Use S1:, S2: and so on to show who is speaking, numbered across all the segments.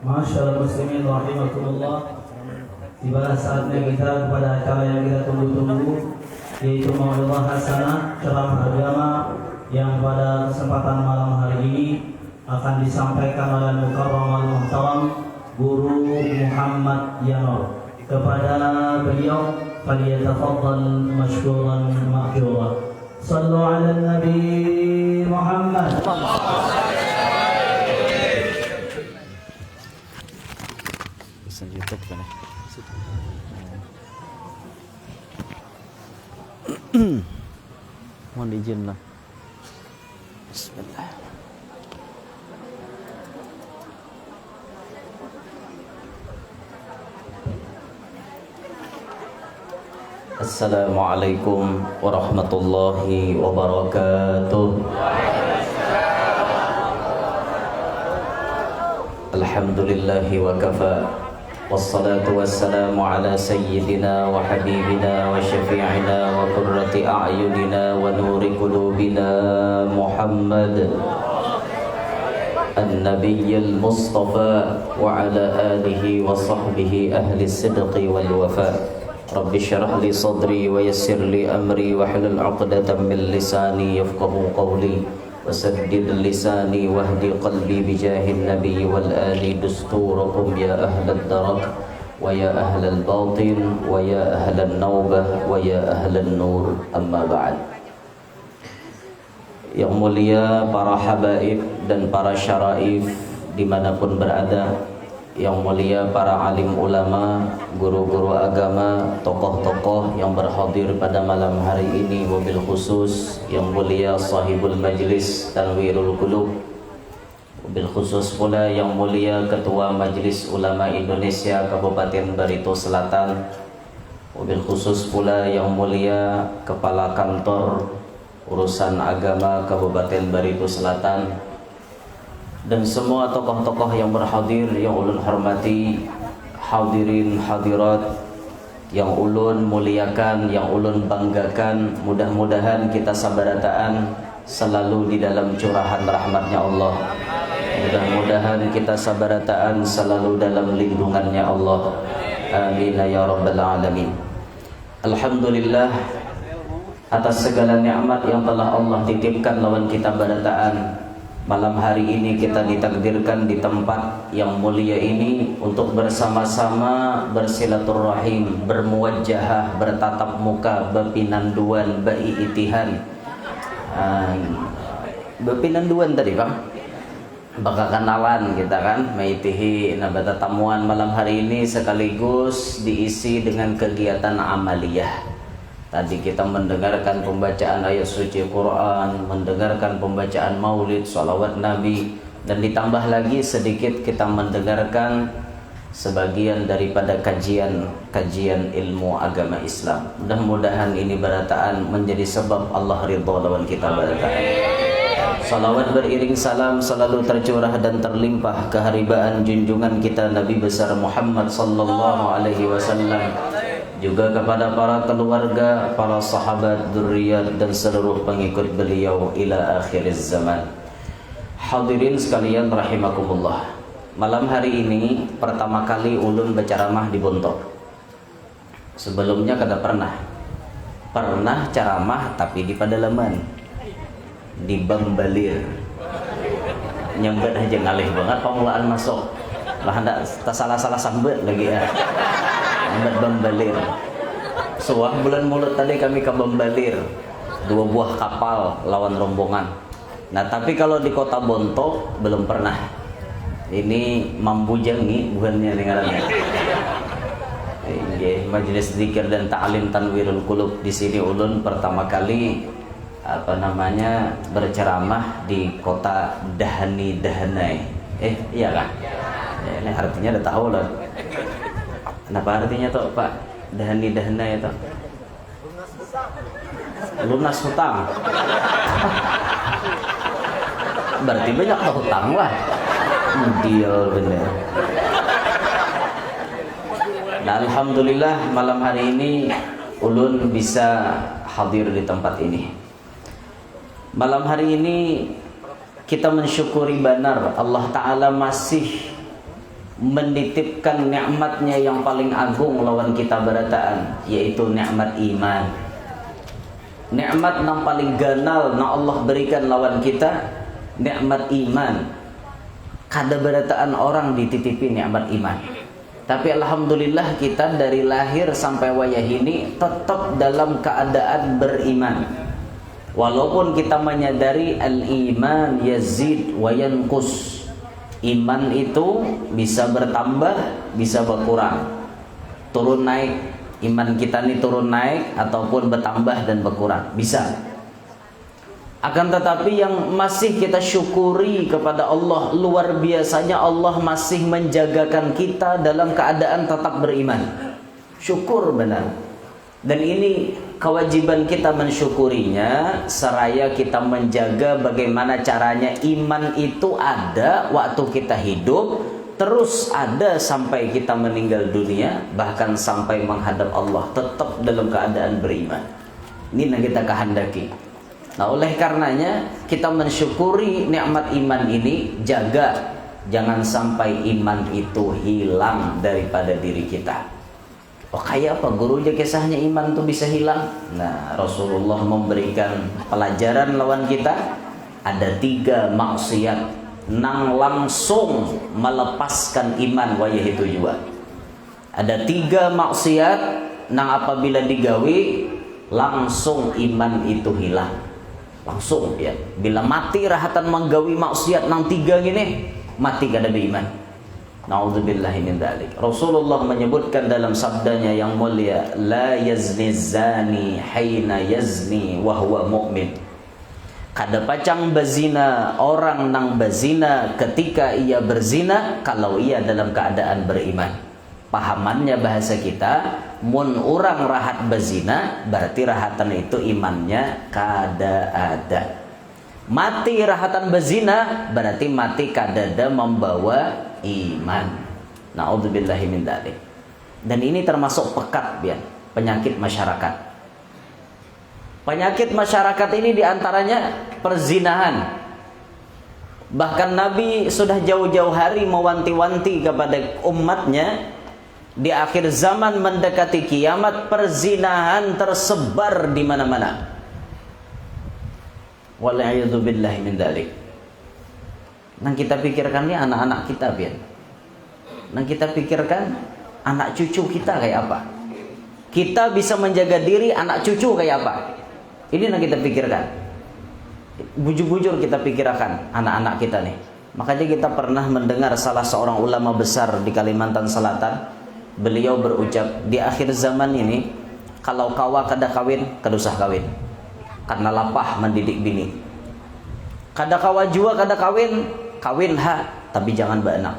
S1: Masyaallah muslimin rahimakumullah. Tiba saatnya kita kepada acara yang kita tunggu-tunggu, yaitu Mau'izah Hasanah, ceramah agama yang pada kesempatan malam hari ini akan disampaikan oleh Mukarram al-Muhtaram Guru Muhammad Yanur. Kepada beliau falyatafaddal mashkuran ma'jura. Sallu ala Nabi Muhammad.
S2: Pesan YouTube kan ya. Mohon izin lah. Bismillah. Assalamualaikum warahmatullahi wabarakatuh. Alhamdulillahi wa kafa. Wassalatu wassalamu ala sayyidina wa habibina wa syafi'ina wa qurrati a'yunina wa nuri qulubina Muhammad An-Nabiyyil Mustafa wa ala alihi wa sahbihi ahli sidqi wal wafa. Rabbi syrah li sadri wa yassir li amri wa hlul 'uqdatam min lisani yafqahu qawli wasaddid lisani wahdi qalbi bijahin nabi wal ali dusturakum ya ahlal darak wa ya ahlal batin wa ya ahlan naubah wa ya ahlan nur, amma ba'd. Yang mulia para habaib dan para syaraif dimanapun berada, yang mulia para alim ulama, guru-guru agama, tokoh-tokoh yang berhadir pada malam hari ini, wabil khusus yang mulia sahibul majlis Tanwirul Qulub, wabil khusus pula yang mulia Ketua Majelis Ulama Indonesia Kabupaten Barito Selatan, wabil khusus pula yang mulia Kepala Kantor Urusan Agama Kabupaten Barito Selatan, dan semua tokoh-tokoh yang berhadir yang ulun hormati, hadirin hadirat yang ulun muliakan, yang ulun banggakan. Mudah-mudahan kita sabarataan selalu di dalam curahan rahmatnya Allah. Mudah-mudahan kita sabarataan selalu dalam lindungannya Allah. Amin ya rabbal alamin. Alhamdulillah atas segala nikmat yang telah Allah titipkan lawan kita barataan. Malam hari ini kita ditakdirkan di tempat yang mulia ini untuk bersama-sama bersilaturahim, bermuwajjahah, bertatap muka, berpinanduan, beriitihan. Berpinanduan tadi Bang, bakal kenalan kita kan, maitihi nabata tamuan malam hari ini sekaligus diisi dengan kegiatan amaliyah. Tadi kita mendengarkan pembacaan ayat suci Quran, mendengarkan pembacaan maulid, salawat Nabi, dan ditambah lagi sedikit kita mendengarkan sebagian daripada kajian ilmu agama Islam. Mudah-mudahan ini barataan menjadi sebab Allah ridha lawan kita barataan. Salawat beriring salam selalu tercurah dan terlimpah keharibaan junjungan kita Nabi besar Muhammad sallallahu alaihi wasallam, juga kepada para keluarga, para sahabat, dzurriyyat dan seluruh pengikut beliau ila akhiriz zaman. Hadirin sekalian rahimakumullah. Malam hari ini pertama kali ulun berceramah di Bontok. Sebelumnya kada pernah ceramah tapi di pedalaman, di Bambalir. Nyambet aja ngalih banget pemulaan masuk. Lah ndak salah-salah sambet lagi ya. Nyambet Bambalir. Suah bulan mulut tadi kami ke Bambalir. 2 buah kapal lawan rombongan. Nah, tapi kalau di kota Bontok belum pernah. Ini Mambu Jangi bukannya dengarannya. Majelis zikir dan ta'lim Tanwirul Qulub. Di sini ulun pertama kali berceramah di kota Dahani Dahanai. Iya kan? Ini artinya udah tahu loh. Kenapa artinya tuh Pak? Dahani Dahanai itu? Lunas hutang. Berarti banyak hutang lah. Deal bener. Nah, alhamdulillah malam hari ini ulun bisa hadir di tempat ini. Malam hari ini kita mensyukuri benar Allah Ta'ala masih menitipkan nikmatnya yang paling agung lawan kita berataan, yaitu nikmat iman. Nikmat yang paling ganal yang Allah berikan lawan kita, nikmat iman. Kada berataan orang dititipi nikmat iman. Tapi alhamdulillah kita dari lahir sampai wayah ini tetap dalam keadaan beriman. Walaupun kita menyadari al-iman yazid wa yanqus. Iman itu bisa bertambah, bisa berkurang. Turun naik, iman kita ini turun naik ataupun bertambah dan berkurang, bisa. Akan tetapi yang masih kita syukuri kepada Allah, luar biasanya Allah masih menjagakan kita dalam keadaan tetap beriman. Syukur benar. Dan ini kewajiban kita mensyukurinya, seraya kita menjaga bagaimana caranya iman itu ada waktu kita hidup, terus ada sampai kita meninggal dunia, bahkan sampai menghadap Allah tetap dalam keadaan beriman. Ini yang kita kehendaki. Nah, oleh karenanya kita mensyukuri nikmat iman ini, jaga jangan sampai iman itu hilang daripada diri kita. Oh, kayak apa gurunya kisahnya iman itu bisa hilang? Nah, Rasulullah memberikan pelajaran lawan kita. Ada 3 maksiat nang langsung melepaskan iman wayah itu juga. Ada 3 maksiat nang apabila digawi langsung iman itu hilang. Langsung ya. Bila mati rahatan menggawi maksiat nang 3 gini, mati kada beriman. Na'udzubillahi min dzalik. Rasulullah menyebutkan dalam sabdanya yang mulia, la yazni zani hina yazni wa huwa mu'min. Kada pacang bazina orang nang bazina ketika ia berzina kalau ia dalam keadaan beriman. Pahamannya bahasa kita, mun orang rahat bazina berarti rahatan itu imannya kada ada. Mati rahatan bazina berarti mati kada ada membawa iman. Na'udzubillahi min dzalik. Dan ini termasuk pekat penyakit masyarakat. Penyakit masyarakat ini diantaranya perzinahan. Bahkan Nabi sudah jauh-jauh hari mewanti-wanti kepada umatnya, di akhir zaman mendekati kiamat perzinahan tersebar di mana-mana. Wal'iyadzubillahi min dzalik. Nang kita pikirkan ini anak-anak kita Nang kita pikirkan anak cucu kita kayak apa. Kita bisa menjaga diri, anak cucu kayak apa. Ini yang kita pikirkan. Bujur-bujur kita pikirkan anak-anak kita nih. Makanya kita pernah mendengar salah seorang ulama besar di Kalimantan Selatan. Beliau berucap, di akhir zaman ini kalau kawa kada kawin, kada usah kawin. Karena lapah mendidik bini. Kada kawa jua kada kawin, kawin ha, tapi jangan beranak.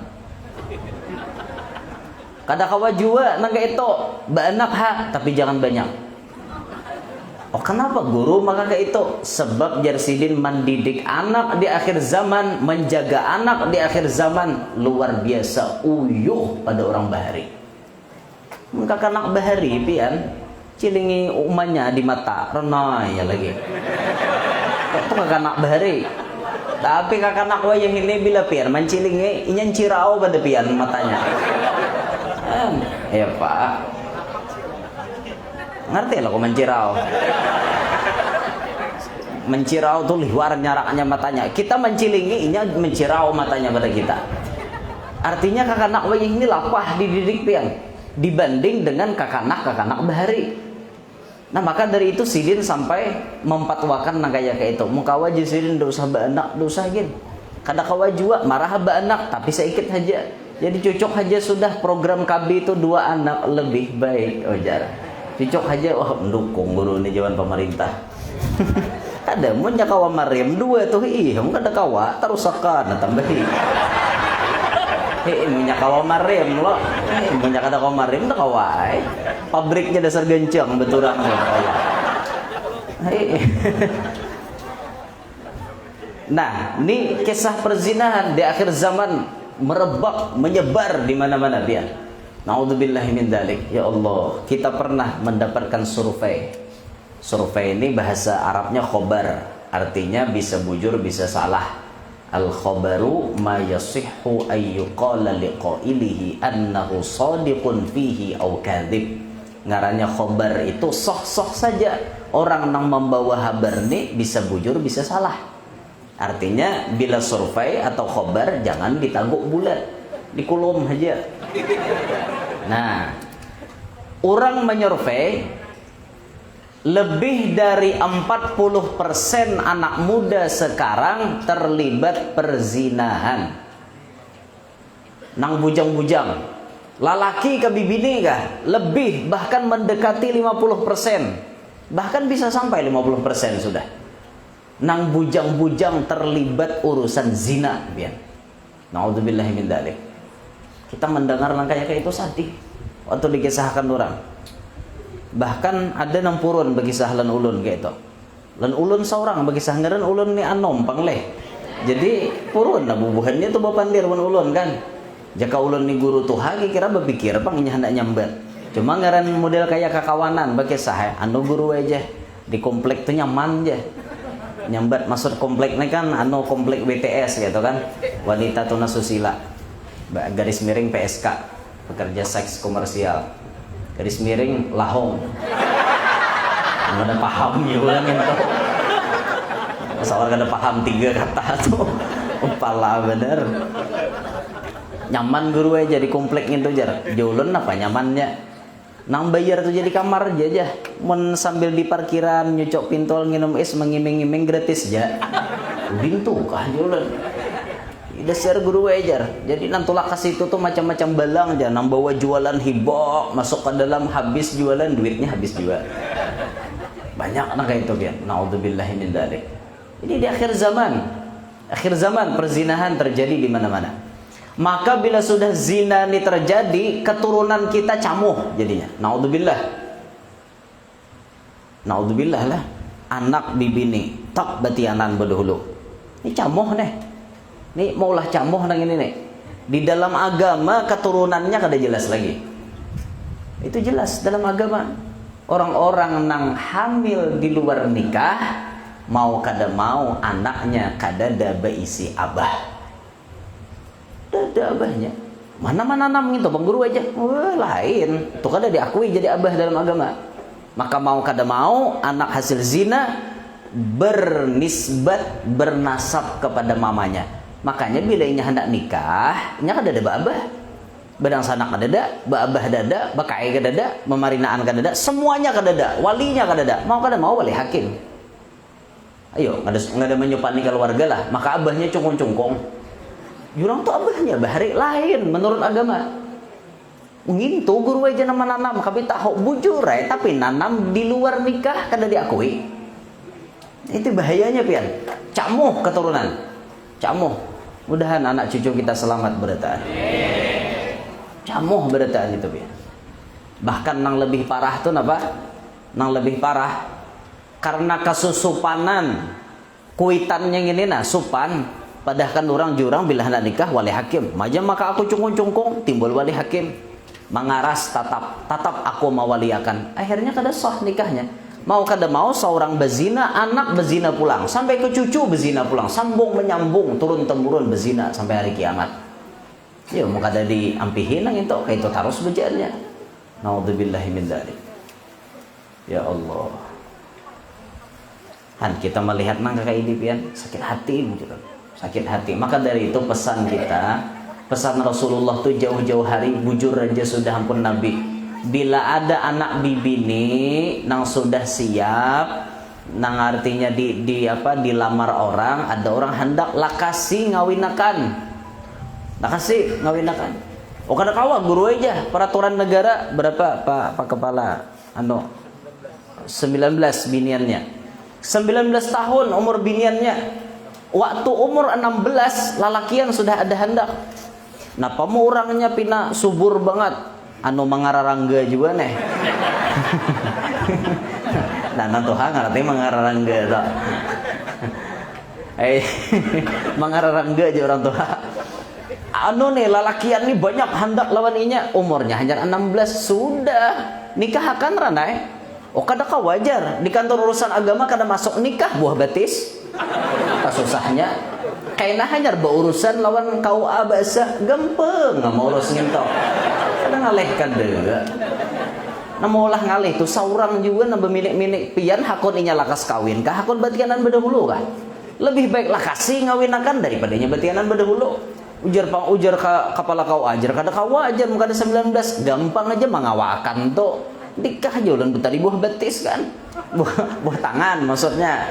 S2: Kada kawa jua nangga itu beranak ha, tapi jangan banyak. Oh, kenapa guru maka kayak itu? Sebab Jarsidin mendidik anak di akhir zaman, menjaga anak di akhir zaman luar biasa uyuh pada orang bahari. Kakak anak bahari pian cilingi umanya di mata renai ya lagi. Itu kakak anak bahari. Tapi kakak anak wayang ini bila pian mencilingi inyan cirau pada pian matanya. Ya Pak. Ngerti lah kok mencirau. Mencirau tuh luar nyaraknya matanya. Kita mencilingi inya mencirau matanya pada kita. Artinya kakak anak wayang ini lapah dididik pian dibanding dengan kakak anak bahari. Nah, maka dari itu Sidin sampai mempatwakan kayak itu. Mukawa Sidin ndak usah beranak, ndak usah gin. Kada kawa jua marah beranak tapi sedikit saja. Jadi cocok aja sudah program KB itu 2 anak lebih baik ujar. Cocok aja mendukung guru ini jawaban pemerintah. Kada mun kawa Maryam 2 tuh mun kada kawa terusakan tambahi. Munya kawa Maryam lo. Munya kada kawa Maryam dah kawai. Pabriknya dasar gencang beturang lo. Nah, ini kisah perzinahan di akhir zaman merebak, menyebar di mana-mana dia. Na'udzubillahi min dzalik. Ya Allah, kita pernah mendapatkan survei. Survei ini bahasa Arabnya khobar, artinya bisa bujur, bisa salah. Al khabaru ma yasihhu ayyuqala liqailihi annahu shadiqun fihi aw kadhib. Ngarannya khobar itu soh-soh saja. Orang yang membawa habar ini bisa bujur bisa salah. Artinya bila survei atau khobar jangan ditangguk bulat, dikulum aja. Nah, orang menyurvei lebih dari 40% anak muda sekarang terlibat perzinahan. Nang bujang-bujang, lalaki ke bibini kah? Lebih, bahkan mendekati 50%. Bahkan bisa sampai 50% sudah. Nang bujang-bujang terlibat urusan zina, biar. Naudzubillahi min dzalik. Kita mendengar kayak itu sedih waktu dikisahkan orang. Bahkan ada nang purun bagi sahlan ulun kayak itu. Lan ulun seorang bagi sahngeren ulun ni anom pangleh. Jadi purun nah bubuhannya tuh bapandir mun ulun kan. Jika ulun ni guru tuha kira berpikir pang nya hendak nyambat. Cuma ngaran model kayak kakawanan bagi sah anu guru aja di komplek tuh nyaman aja. Nyambat maksud kompleknya kan anu komplek BTS gitu kan. Wanita tuna susila. Garis miring PSK, pekerja seks komersial. Garis miring lahong. Nggak ada paham juga kan itu. Soalnya nggak ada paham 3 kata tuh. Kepala bener. Nyaman guru aja di komplek itu jar. Jauhlun apa nyamannya? Nang bayar tuh jadi kamar aja. Men sambil di parkiran nyucok pintol nginum es mengiming-iming gratis aja. Bintu kah jauhlun. Dasar guru ajar. Jadi nantulak kasih itu tuh macam-macam balang aja. Nang bawa jualan hibok masuk ke dalam habis jualan duitnya habis juga. Banyak anak kayak itu biar. Naudzubillahi min dzalik. Ini di akhir zaman. Akhir zaman perzinahan terjadi di mana-mana. Maka bila sudah zina ini terjadi, keturunan kita camuh jadinya. Naudzubillah. Naudzubillah lah. Anak bibini tak batianan berdahulu. Ini camuh nih. Nih maulah camuh nang ini nih. Di dalam agama keturunannya kada jelas lagi. Itu jelas dalam agama. Orang-orang nang hamil di luar nikah mau kada mau anaknya kada ada beisi abah. Ada abahnya. Mana-mana nam gitu bang guru aja. Wah, lain. Itu kada diakui jadi abah dalam agama. Maka mau kada mau anak hasil zina bernisbat bernasab kepada mamanya. Makanya bila inya hendak nikah, inya kada ada babah. Badang sanak kada ada, babah kada ada, bakai kada ada, memarinaan kada ada, semuanya kada ada, walinya kada ada. Mau kada mau wali hakim. Ayo, ngada menyupani keluarga lah, maka abahnya cungkong-cungkong. Jurang tuh abahnya bahari lain menurut agama. Ngintu guru aja nama nanam, kami tahu bujur tapi nanam di luar nikah kada diakui. Itu bahayanya pian. Camuh keturunan. Camuh. Mudahan anak cucu kita selamat berataan. Camuh berataan itu pian. Bahkan nang lebih parah tuh apa? Nang lebih parah karena kesusupanan kuitannya ini nah supan. Padahal kan orang jurang bila hendak nikah wali hakim. Majam maka aku cungkung-cungkung timbul wali hakim. Mengaras tatap aku mawaliakan. Akhirnya kada sah nikahnya. Mau kada mau seorang bezina, anak bezina pulang, sampai ke cucu bezina pulang, sambung menyambung turun temurun bezina sampai hari kiamat. Ya mau kada diampihin nang itu kayak itu terus bejarnya. Naudzubillahi min dzalik. Ya Allah. Han kita melihat nang kayak ini pian sakit hati gitu. Sakit hati. Maka dari itu pesan kita, pesan Rasulullah tuh jauh-jauh hari bujur aja sudah ampun Nabi. Bila ada anak bibini nang sudah siap, nang artinya dilamar orang, ada orang hendak lakasi ngawinakan. Lakasi ngawinakan. Oh kada kawa guru aja peraturan negara berapa Pak Kepala 19 biniannya. 19 tahun umur biniannya. Waktu umur 16 lalakian sudah ada hendak. Nah pamu orangnya pina subur banget. Anu mangararangga juga nih. Nah nanti ngerti mangararangga tak. Mangararangga aja orang tua. Anu nih lalakian nih banyak hendak lawan inya umurnya hanya 16 sudah nikah akan ranai. Oh kada ka wajar di kantor urusan agama kada masuk nikah buah batis. Susahnya Kayaknya hanya berurusan lawan KUA bahasa gampang nggak mau urus nginto. Kadang ngalehkan deh. Nah maulah ngalih tuh seorang juga nambah milik-milik pian hakun inya lakas kawin kah hakun batianan berdahulu kah? Lebih baiklah kasih ngawinakan daripadanya batianan berdahulu. Ujar kepala kau ajar kada kau ajar muka ada 19 gampang aja mengawakan tuh nikah aja ulan tadi buah betis kan buah tangan maksudnya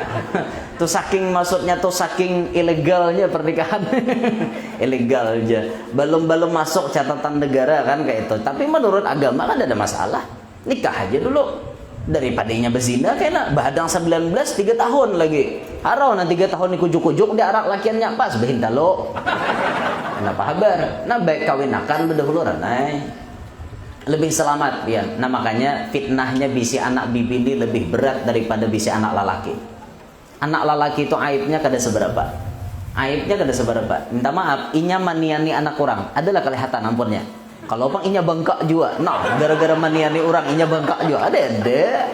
S2: tuh saking maksudnya tuh saking ilegalnya pernikahan ilegal aja belum masuk catatan negara kan kayak itu tapi menurut agama kan ada masalah nikah aja dulu daripadanya berzina kayaknya badang 19 3 tahun lagi harau nanti 3 tahun dikujuk-kujuk dia arak lakiannya pas behinta lo kenapa habar nah baik kawinakan berdahulu ranai lebih selamat ya. Nah makanya fitnahnya bisi anak bibi ini lebih berat daripada bisi anak lalaki. Anak lalaki itu aibnya kada seberapa. Aibnya kada seberapa. Minta maaf, inya maniani anak orang. Adalah kelihatan ampunnya. Kalau bang inya bengkak juga. Nah, gara-gara maniani orang inya bengkak juga. Ada.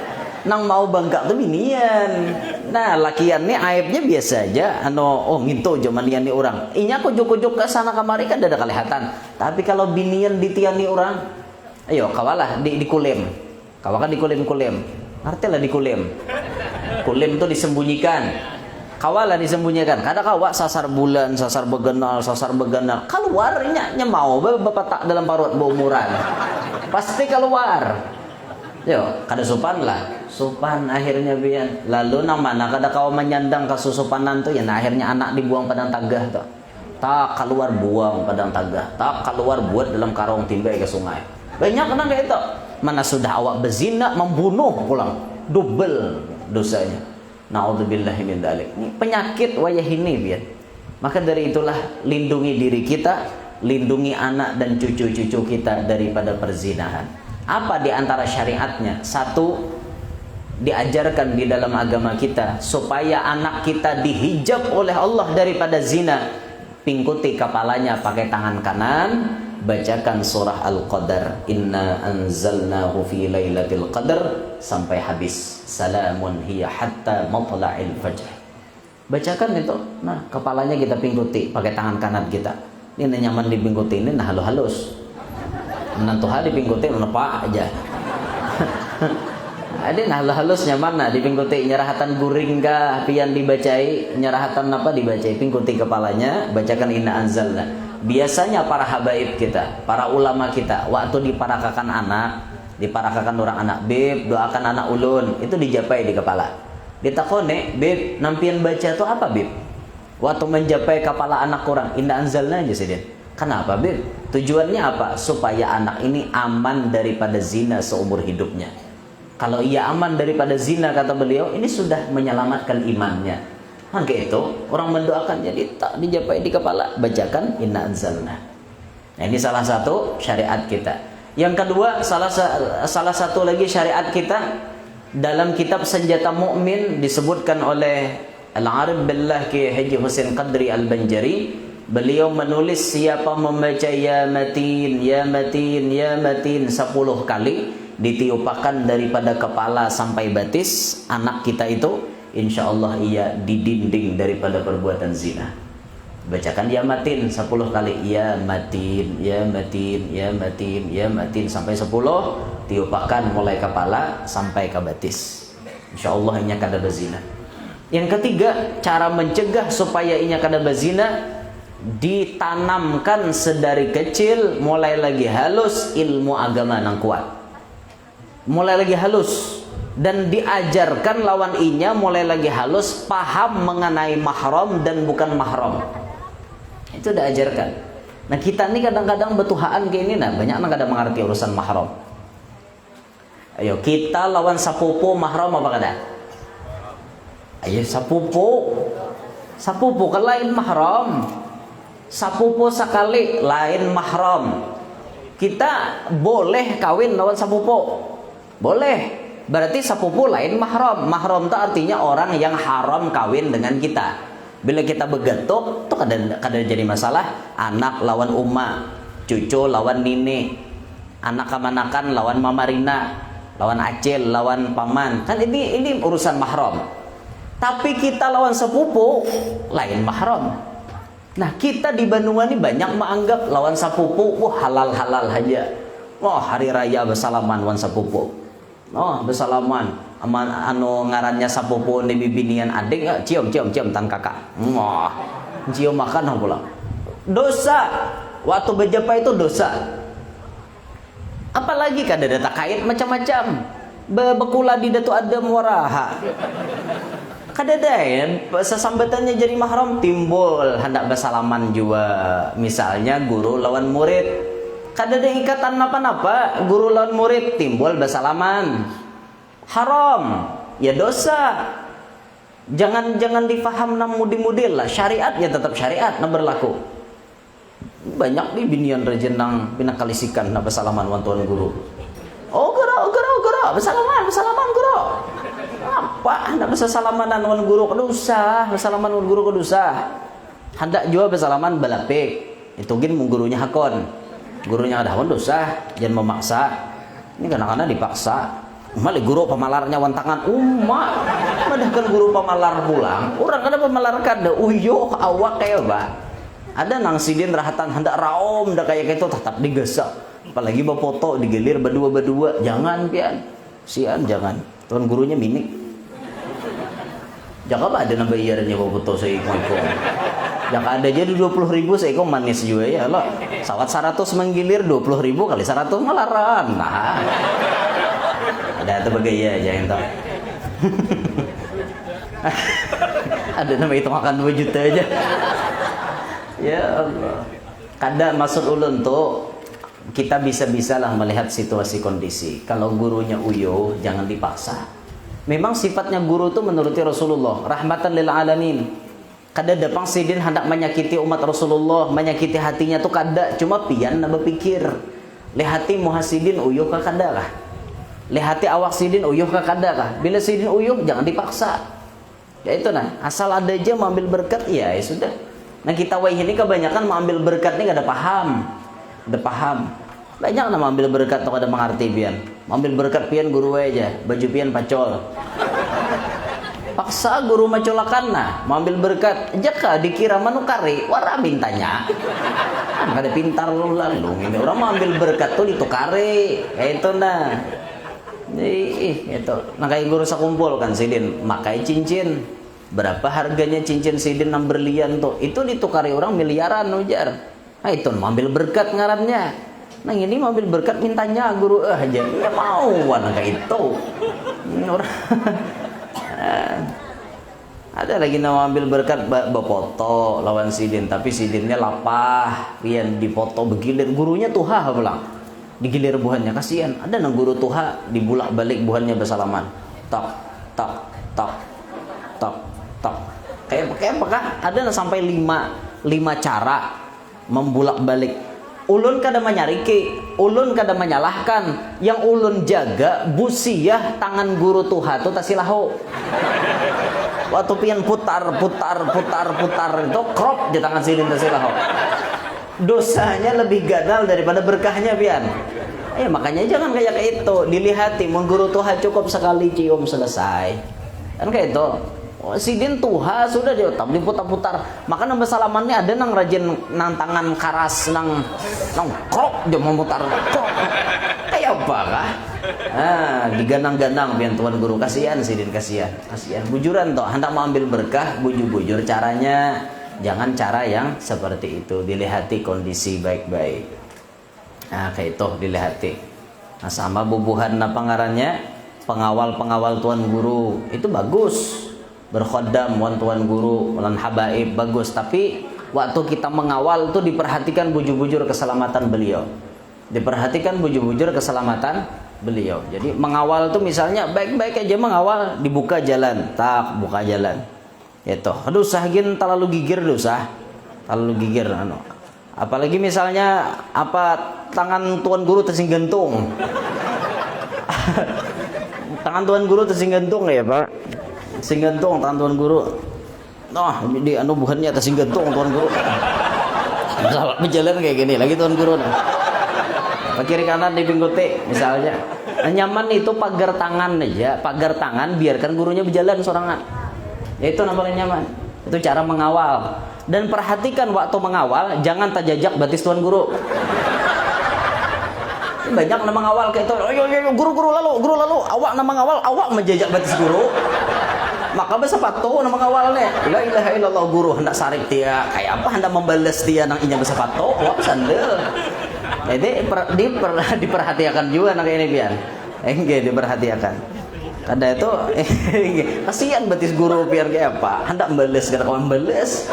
S2: Nang mau bengkak tuh binian. Nah, lakian nih aibnya biasa aja. Nginto aja maniani orang. Inya kujuk-kujuk ke sana kemari kan ada kelihatan. Tapi kalau binian ditiani orang ayo kawalah dikulim. Kawakan dikulim. Artilah dikulim. Kulim itu disembunyikan. Kawalah disembunyikan. Kada kawa sasar bulan, sasar begenal. Keluarnya mau bapak tak dalam parut berumuran. Pasti keluar. Yo, kada sopan lah. Sopan akhirnya bian. Lalu nang mana kada kau menyandang kasusupanan tuh ya nah, akhirnya anak dibuang padang tagah tuh. Tak keluar buang padang tagah. Tak keluar buat dalam karung timbai ke sungai. Banyak kan kayak itu. Mana sudah awak berzina membunuh pulang double dosanya. Naudzubillahi min dzalik. Ini penyakit wayah ini biar. Maka dari itulah lindungi diri kita, lindungi anak dan cucu-cucu kita daripada perzinahan. Apa di antara syariatnya? Satu, diajarkan di dalam agama kita supaya anak kita dihijab oleh Allah daripada zina. Pingkuti kepalanya pakai tangan kanan. Bacakan surah Al-Qadar inna anzalnahu fi lailatul qadar sampai habis salamun hiya hatta matla'il fajr bacakan itu nah kepalanya kita pingkuti pakai tangan kanan kita ini nyaman dipingkuti ini nah halus menantu hari dipingkuti menepak aja ada nah halus nyaman nah dipingkuti nyerahatan guring kah pian dibacai nyerahatan apa dibacai pingkuti kepalanya bacakan inna anzalna. Biasanya para habaib kita, para ulama kita, waktu diparakakan anak, diparakakan orang anak, beb, doakan anak ulun, itu dijapai di kepala. Ditakone, beb, nampian baca itu apa, beb? Waktu menjapai kepala anak orang, indah anzalna aja sih, kenapa, beb? Tujuannya apa? Supaya anak ini aman daripada zina seumur hidupnya. Kalau ia aman daripada zina, kata beliau, ini sudah menyelamatkan imannya. Maka itu orang mendoakan jadi tak dijapai di kepala bacakan inna anzalna. Nah, ini salah satu syariat kita. Yang kedua salah satu lagi syariat kita dalam kitab Senjata Mukmin disebutkan oleh Al-Arif Billah Ki Haji Husain Qadri Al-Banjari. Beliau menulis siapa membaca ya matin ya matin ya matin 10 kali ditiupakan daripada kepala sampai batis anak kita itu insyaallah ia didinding daripada perbuatan zina. Bacakan ya matin 10 kali ya matin ya matin ya matin ya matin sampai 10 tiupakan mulai kepala sampai ke batis. Insyaallah inya kada berzina. Yang ketiga, cara mencegah supaya inya kada berzina ditanamkan sedari kecil mulai lagi halus ilmu agama nang kuat. Mulai lagi halus dan diajarkan lawan inya mulai lagi halus paham mengenai mahram dan bukan mahram. Itu diajarkan. Nah kita ini kadang-kadang betuhaan kayak ini nah banyak orang kadang mengerti urusan mahram. Ayo kita lawan sapupu mahram apa kada? Ayo sapupu kan lain mahram. Sapupu sekali lain mahram. Kita boleh kawin lawan sapupu. Boleh. Berarti sepupu lain mahram. Mahram itu artinya orang yang haram kawin dengan kita. Bila kita begetuk, itu kada jadi masalah. Anak lawan uma, cucu lawan nini, anak kemanakan lawan mamarina, lawan acil, lawan paman. Kan ini urusan mahram. Tapi kita lawan sepupu lain mahram. Nah, kita di Bandung ini banyak menganggap lawan sapupu, wah halal-halal aja. Wah, hari raya bersalaman wan sapupu. Oh, bersalaman. Aman anu ngarannya sapupu di bibinian adik, cium tan kakak. Wah, cium makan pula. Dosa. Waktu bejapa itu dosa. Apalagi kada data kait macam-macam. Bekula di datu adam waraha. Kadadayan sesambatannya jadi mahram timbul hendak bersalaman juga, misalnya guru lawan murid, kadada ikatan apa-apa, guru lawan murid timbul bersalaman, haram ya dosa. Jangan difaham nam mudi-mudil lah, syariatnya tetap syariat nah berlaku. Banyak nih binian rejenang pinakalisikan nah bersalaman wan tuan guru. Oh guru bersalaman guru. Apa hendak bersalaman wan guru kedusa, bersalaman wan guru kedusa. Hendak juga bersalaman balapik. Itu gin mung gurunya hakon. Gurunya ada hakon dosa, jangan memaksa. Ini kadang-kadang dipaksa. Mali guru pemalarnya wan tangan madahkan guru pemalar pulang. Orang kada pemalar kada uyuh awak kayak ba. Ada nang sidin rahatan hendak raom dah kayak gitu tetap digesak. Apalagi bawa foto digelir berdua-berdua, jangan pian. Sian jangan. Tuan gurunya minik. Jangan ada nambah bayarnya bawa foto saya ikut. Jangan ada jadi 20.000 saya ikut manis juga ya lo. Sawat 100 menggilir 20.000 kali 100 malaran. Nah. Ada itu bagaya aja yang tahu. Ada nama itu makan 2 juta aja. Ya Allah. Kada maksud ulun tuh kita bisa-bisalah melihat situasi kondisi. Kalau gurunya uyo, jangan dipaksa. Memang sifatnya guru itu menuruti Rasulullah, rahmatan lil alamin. Kada dapang sidin hendak menyakiti umat Rasulullah, menyakiti hatinya tuh kada, cuma pian na berpikir. Le hati muhasidin uyuh ka kada kah? Le hati awak sidin uyuh ka kada kah? Bila sidin uyuh jangan dipaksa. Ya itu nah, asal ada aja mengambil berkat ya sudah. Nah kita wah ini kebanyakan mengambil berkat ini kada paham. Ada paham. Banyak nama ambil berkat atau ada mengerti pian. Ambil berkat pian guru aja, baju pian pacol. Paksa guru macolakan nah, mengambil berkat. Jaka dikira manukari, wara mintanya. Kan kada pintar lu lalu. Ini orang mengambil berkat tuh ditukari. Kayak itu nah. Itu. Nah kayak guru sakumpul kan sidin, makai cincin. Berapa harganya cincin sidin 6 berlian tuh? Itu ditukari orang miliaran ujar. Nah itu mengambil berkat ngarannya. Nah ini mobil berkat mintanya guru aja nggak mau warna kayak itu. Ada lagi nama ambil berkat bafoto lawan sidin tapi sidinnya lapah pian dipoto begilir gurunya tuha pulang digilir buhannya kasihan. Ada nang guru tuha dibulak balik buhannya bersalaman tak kayak apakah ada nang sampai 5 cara membulak balik. Ulun kada menyariki, ulun kada menyalahkan. Yang ulun jaga busiah tangan guru tuha tu tasilahu. Waktu pian putar itu krop di tangan sidin tasilahu. Dosanya lebih gadal daripada berkahnya pian. Makanya jangan kayak itu. Dilihati mun guru tuha cukup sekali cium selesai. Kan kayak itu. Sidin tuha sudah diputar-putar. Maka nang bersalamannya ada nang rajin nang tangan karas nang krok dia memutar krok. Kayak apa kah? Diganang-ganang pian tuan guru kasihan sidin kasihan. Bujuran toh hendak mau ambil berkah bujur-bujur caranya. Jangan cara yang seperti itu. Dilihati kondisi baik-baik. Nah kayak itu dilihati. Nah sama bubuhan apa ngarannya? Pengawal tuan guru itu bagus. Berkhodam wan tuan guru lan habaib bagus, tapi waktu kita mengawal tuh diperhatikan bujur-bujur keselamatan beliau. Jadi mengawal tuh misalnya baik-baik aja mengawal, dibuka jalan, tak buka jalan. Itu. Aduh sahgin terlalu gigir Apalagi misalnya tangan tuan guru tersinggantung. Tangan tuan guru tersinggantung ya, Pak. Singgantung tangan tuan guru. Nah, di buhannya atas singgantung tuan guru. Salah berjalan kayak gini lagi tuan guru. Kiri kanan di pingguti misalnya. Nyaman itu pagar tangan aja, pagar tangan biarkan gurunya berjalan sorangan. Itu namanya nyaman. Itu cara mengawal. Dan perhatikan waktu mengawal, jangan tajajak batis tuan guru. Banyak nama ngawal kayak itu, guru lalu, awak nama ngawal, awak menjajak batis guru. Maka besar pato nama ngawalnya. La ilaha illallah, guru hendak sarik dia, kayak apa hendak membalas dia nang inya besar pato, awak sandel. Jadi diperhatikan juga nak ini pian. Enggak diperhatikan. Ada itu kasihan batis guru biar kayak apa? Hendak membalas, kata kawan membalas.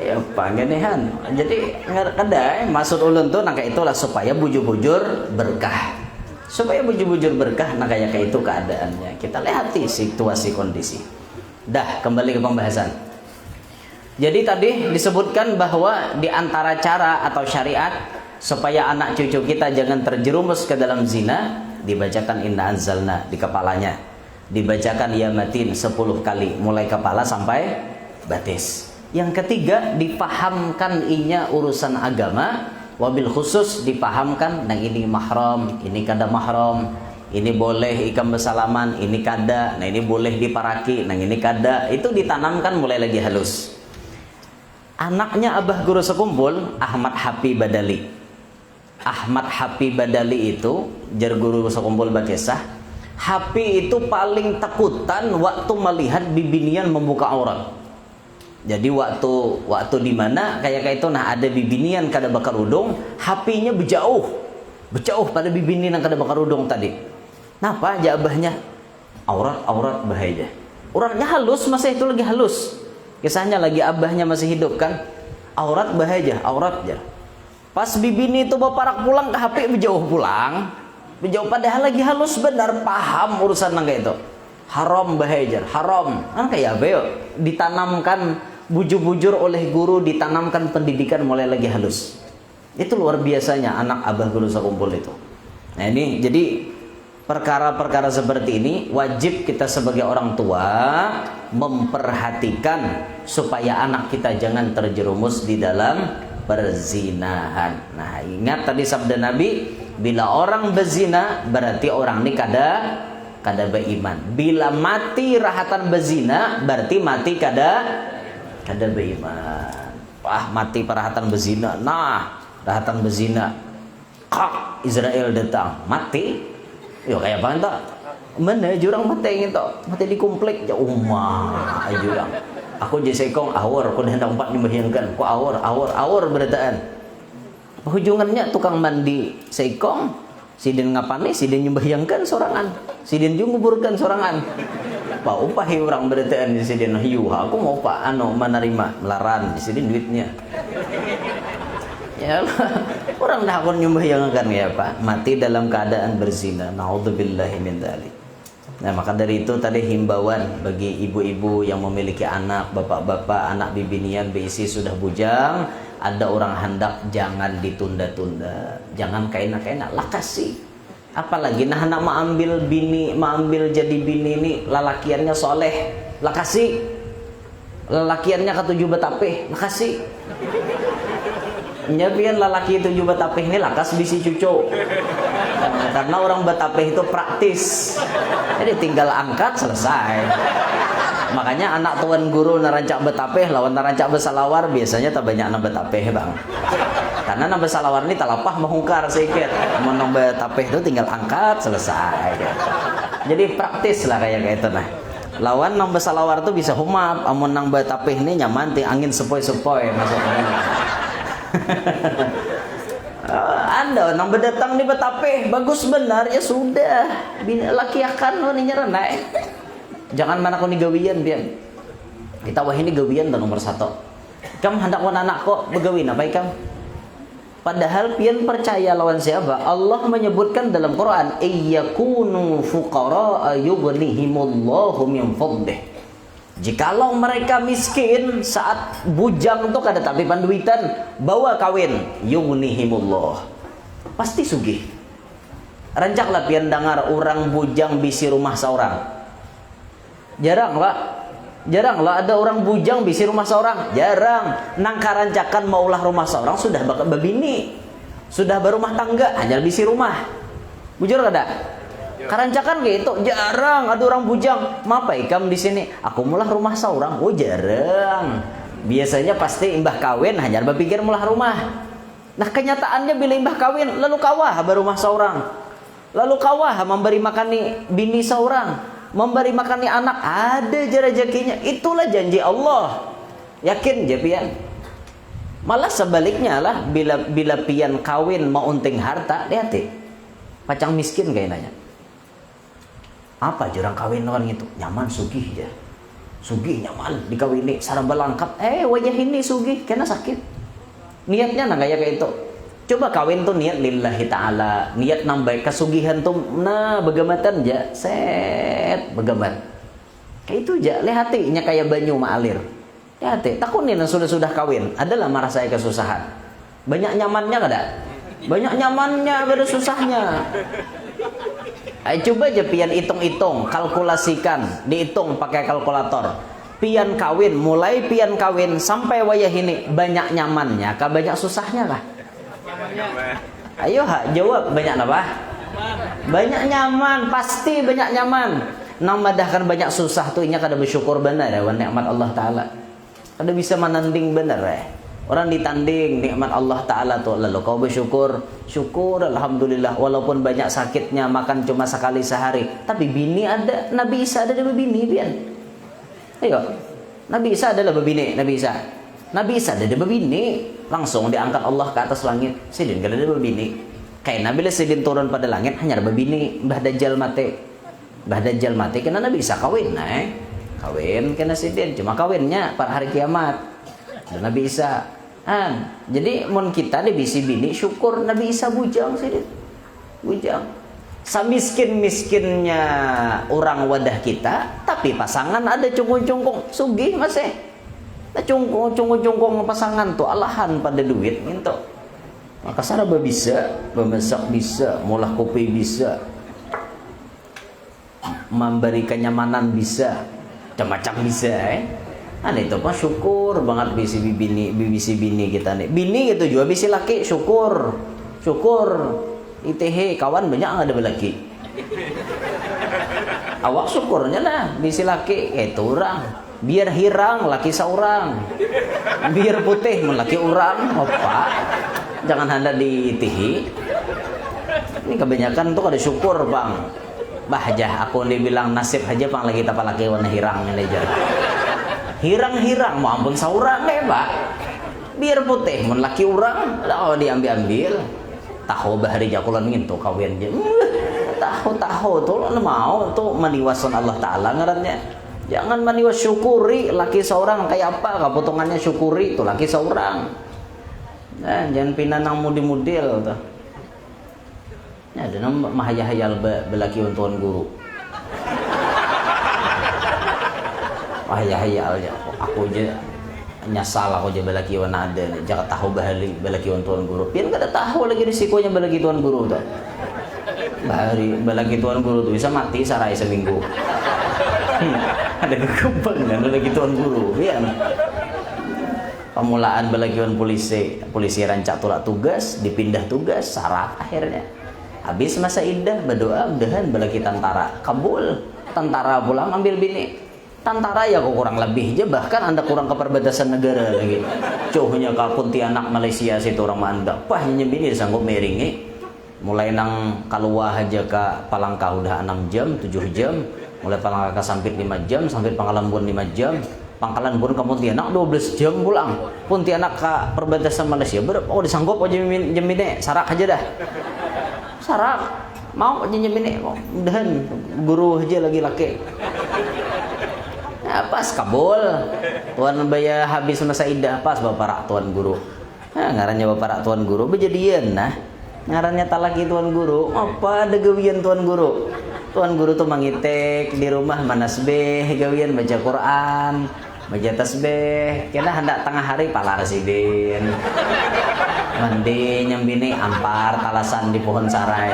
S2: Ya panggenehan. Jadi kada maksud ulun tuh nang kayak itulah supaya bujur-bujur berkah. Supaya bujur-bujur berkah nang kayak itu keadaannya. Kita lihati situasi kondisi. Dah kembali ke pembahasan. Jadi tadi disebutkan bahwa di antara cara atau syariat supaya anak cucu kita jangan terjerumus ke dalam zina, dibacakan inna anzalna di kepalanya. Dibacakan ya matin 10 kali mulai kepala sampai batis. Yang ketiga, dipahamkan inya urusan agama, wabil khusus dipahamkan, nah ini mahram, ini kada mahram, ini boleh ikam bersalaman, ini kada, nah ini boleh diparaki, nah ini kada, itu ditanamkan mulai lagi halus. Anaknya Abah Guru Sekumpul, Ahmad Hapi Badali. Ahmad Hapi Badali itu, jar Guru Sekumpul Bakesah, Hapi itu paling takutan waktu melihat bibinian membuka aurat. Jadi waktu di mana kayak itu nah ada bibinian kada bakar udung, hapinya berjauh pada bibinian yang kada bakar udung tadi. Napa jabahnya? Aurat bahaya. Uratnya halus, masa itu lagi halus. Kisahnya lagi abahnya masih hidup kan. Aurat bahaya, aurat aja. Pas bibini itu baparak pulang ke hapi berjauh pulang. Berjauh padahal lagi halus benar, paham urusan nang kayak itu. Haram bahaya, haram. Kan kayak apa yuk? Ditanamkan bujur-bujur oleh guru, ditanamkan pendidikan mulai lagi halus. Itu luar biasanya anak Abah Guru Sekumpul itu. Nah ini jadi perkara-perkara seperti ini wajib kita sebagai orang tua memperhatikan supaya anak kita jangan terjerumus di dalam perzinahan. Nah ingat tadi sabda Nabi, bila orang berzina berarti orang ini kada beriman. Bila mati rahatan berzina berarti mati kada beriman. Mati perahatan berzina. Nah, rahatan berzina. Kak Israel datang, mati. Yo kayak apa entah? Mana jurang mati gitu. Mati di komplek ya umah jurang. Aku jadi sekong awor, aku hendak empat dibayangkan. Ku awor berataan. Hujungannya tukang mandi sekong, sidin ngapane, sidin nyembahyangkan sorangan. Sidin juga nguburkan sorangan. Pak upahi orang berataan di sini hiu, aku mau pak menerima melaran di sini duitnya. Ya orang dah akan nyembahyangkan ya pak, mati dalam keadaan berzina. Naudzubillahi min dzalik. Nah maka dari itu tadi himbauan bagi ibu-ibu yang memiliki anak, bapak-bapak, anak bibinian berisi sudah bujang, ada orang hendak jangan ditunda-tunda, jangan kaina-kaina lah kasih. Apalagi nah anak maambil jadi bini ini lalakiannya soleh, lah kasih. Lalakiannya ketujuh betapeh, lah kasih. Nyabian lalaki 7 betapeh ini lakas bisi cucu. Karena orang betapeh itu praktis. Jadi tinggal angkat selesai. Makanya anak tuan guru narancak betapeh lawan narancak besalawar biasanya tak banyak anak betapeh bang. Karena nambah salawar ini talapah menghungkar sedikit. Mau nambah tapeh itu tinggal angkat selesai. Jadi praktis lah kayak itu nah. Lawan nambah salawar itu bisa humap. Amun nambah tapeh ini nyaman, angin sepoi-sepoi maksudnya. Anda nambah datang di betapeh bagus benar ya sudah. Laki akan lo nih nyerana. Jangan mana kau ni gawian biar. Kita wah ini gawian dan nomor 1. Kamu hendak wan anak kok begawin apa ikam? Padahal pian percaya lawan siapa? Allah menyebutkan dalam Quran, "Iyyakunu fuqara yughnihimullahu min fadlih." Jikalau mereka miskin saat bujang itu kada tapi panduitan, bawa kawin, yughnihimullah. Pasti sugih. Rancaklah pian dengar orang bujang bisi rumah seorang. Jarang lah ada orang bujang bisi rumah seorang. Jarang. Nang karancakan maulah rumah seorang sudah babini. Sudah berumah tangga, hanya bisi rumah. Bujur kada? Karancakan gitu. Jarang ada orang bujang. Mapa ikam di sini? Aku mulah rumah seorang. Oh jarang.
S3: Biasanya pasti imbah kawin hanya berpikir mulah rumah. Nah kenyataannya bila imbah kawin lalu kawah berumah seorang, lalu kawah memberi makani bini seorang, memberi makani anak, ada je rezekinya. Itulah janji Allah. Yakin je pian. Malah sebaliknya lah, bila pian kawin mau unting harta, lihat pacang miskin kayak nanya. Apa jurang kawin kan gitu? Nyaman sugih aja. Sugih nyaman dikawini saraba lengkap. Wajah ini sugih kena sakit. Niatnya nah kayak itu. Coba kawin tuh niat lillahi ta'ala, niat nambah kesugihan tuh nah begamatan aja, set begamat. Kayak itu aja, lihatinya kayak banyu maalir. Lihati, takunin sudah kawin, adalah merasa kesusahan. Banyak nyamannya kada? Banyak nyamannya, ada susahnya. Coba aja pian hitung-hitung, kalkulasikan, dihitung pakai kalkulator. Pian kawin, mulai pian kawin sampai wayah ini banyak nyamannya, kah banyak susahnya kah? Ayo jawab, banyak apa? Banyak nyaman, pasti banyak nyaman. Nang madahkan banyak susah tuh inya kada bersyukur benar ya, nikmat Allah Taala. Kada bisa menanding benar ya. Orang ditanding nikmat Allah Ta'ala tuh, lalu kau bersyukur, syukur alhamdulillah, walaupun banyak sakitnya, makan cuma sekali sehari, tapi bini ada, Nabi Isa ada bini pian. Ayo, Nabi Isa adalah bini, Nabi Isa ada bini, langsung diangkat Allah ke atas langit. Sidin kada ada bini. Kayak Nabi Sidin turun pada langit hanya ada bini. Mbah Dajjal mati kena Nabi Isa kawin, kawin kena Sidin, cuma kawinnya pada hari kiamat. Dan Nabi Isa, jadi mun kita dibisi bini syukur Nabi Isa bujang Sidin, bujang. Samiskin-miskinnya orang wadah kita, tapi pasangan ada cungkung-cungkung, sugih masih. Nah cungkung-cungkung pasangan tuh alahan pada duit gitu. Maka saraba bisa, memasak bisa, molah kopi bisa, memberi kenyamanan bisa, macam-macam bisa itu mah syukur banget bisi bini kita nih. Bini gitu juga bisi laki syukur. ITH kawan banyak nggak ada laki. Awak syukurnya lah bisi laki itu orang. Biar hirang laki seorang. Biar putih laki orang. Apa? Jangan hendak di ITH. Ini kebanyakan tuh ada syukur bang. Bahjah aku dibilang nasib aja bang lagi tapa laki warna hirang ini aja. Hirang mau ampun saurang pak. Biar putih mun laki urang diambil tahu bahari jakulan ngintu kawin je. Tahu tuh mau tuh maniwason Allah Taala ngarannya. Jangan maniwas syukuri laki seorang kayak apa kepotongannya syukuri tuh laki seorang. Jangan pinanang mudi-mudil tuh. Ada nama mahayal belaki tuan guru. Hayal ya, aku aja nyasal aku aja belaki wana ada, jangan tahu bahali belaki tuan guru. Pian kada tahu lagi risikonya belaki tuan guru tuh. Bahari belaki tuan guru tuh bisa mati sarai seminggu. Ada kekembang kan belaki tuan guru, pian. Pemulaan belaki polisi rancak tolak tugas, dipindah tugas, syarat akhirnya. Habis masa indah berdoa mudahan belaki tentara kabul, tentara pulang ambil bini. Tentara ya kok kurang lebih aja, bahkan anda kurang ke perbatasan negara lagi. Cohnya ke Pontianak Malaysia situ orang manda. Pah nyembini sanggup meringi. Mulai nang Kaluah aja ke Palangka udah 6 jam, 7 jam. Mulai Palangka ke Sampit 5 jam, Sampit Pangkalanbun 5 jam. Pangkalanbun ke Pontianak 12 jam pulang. Pontianak ke perbatasan Malaysia berapa? Oh disanggup aja nyembini, sarak aja dah. Sarak. Mau aja nyembini, mudahan guru aja lagi laki. Pas kabul tuan baya habis masa idah pas bapak rak tuan guru ngarannya bapak rak tuan guru berjadian ngarannya talaki tuan guru apa ada gawian tuan guru tuh mangitek di rumah manasbeh gawian baca Quran baca tasbih kena hendak tengah hari pala residen mandi nyembini ampar talasan di pohon sarai.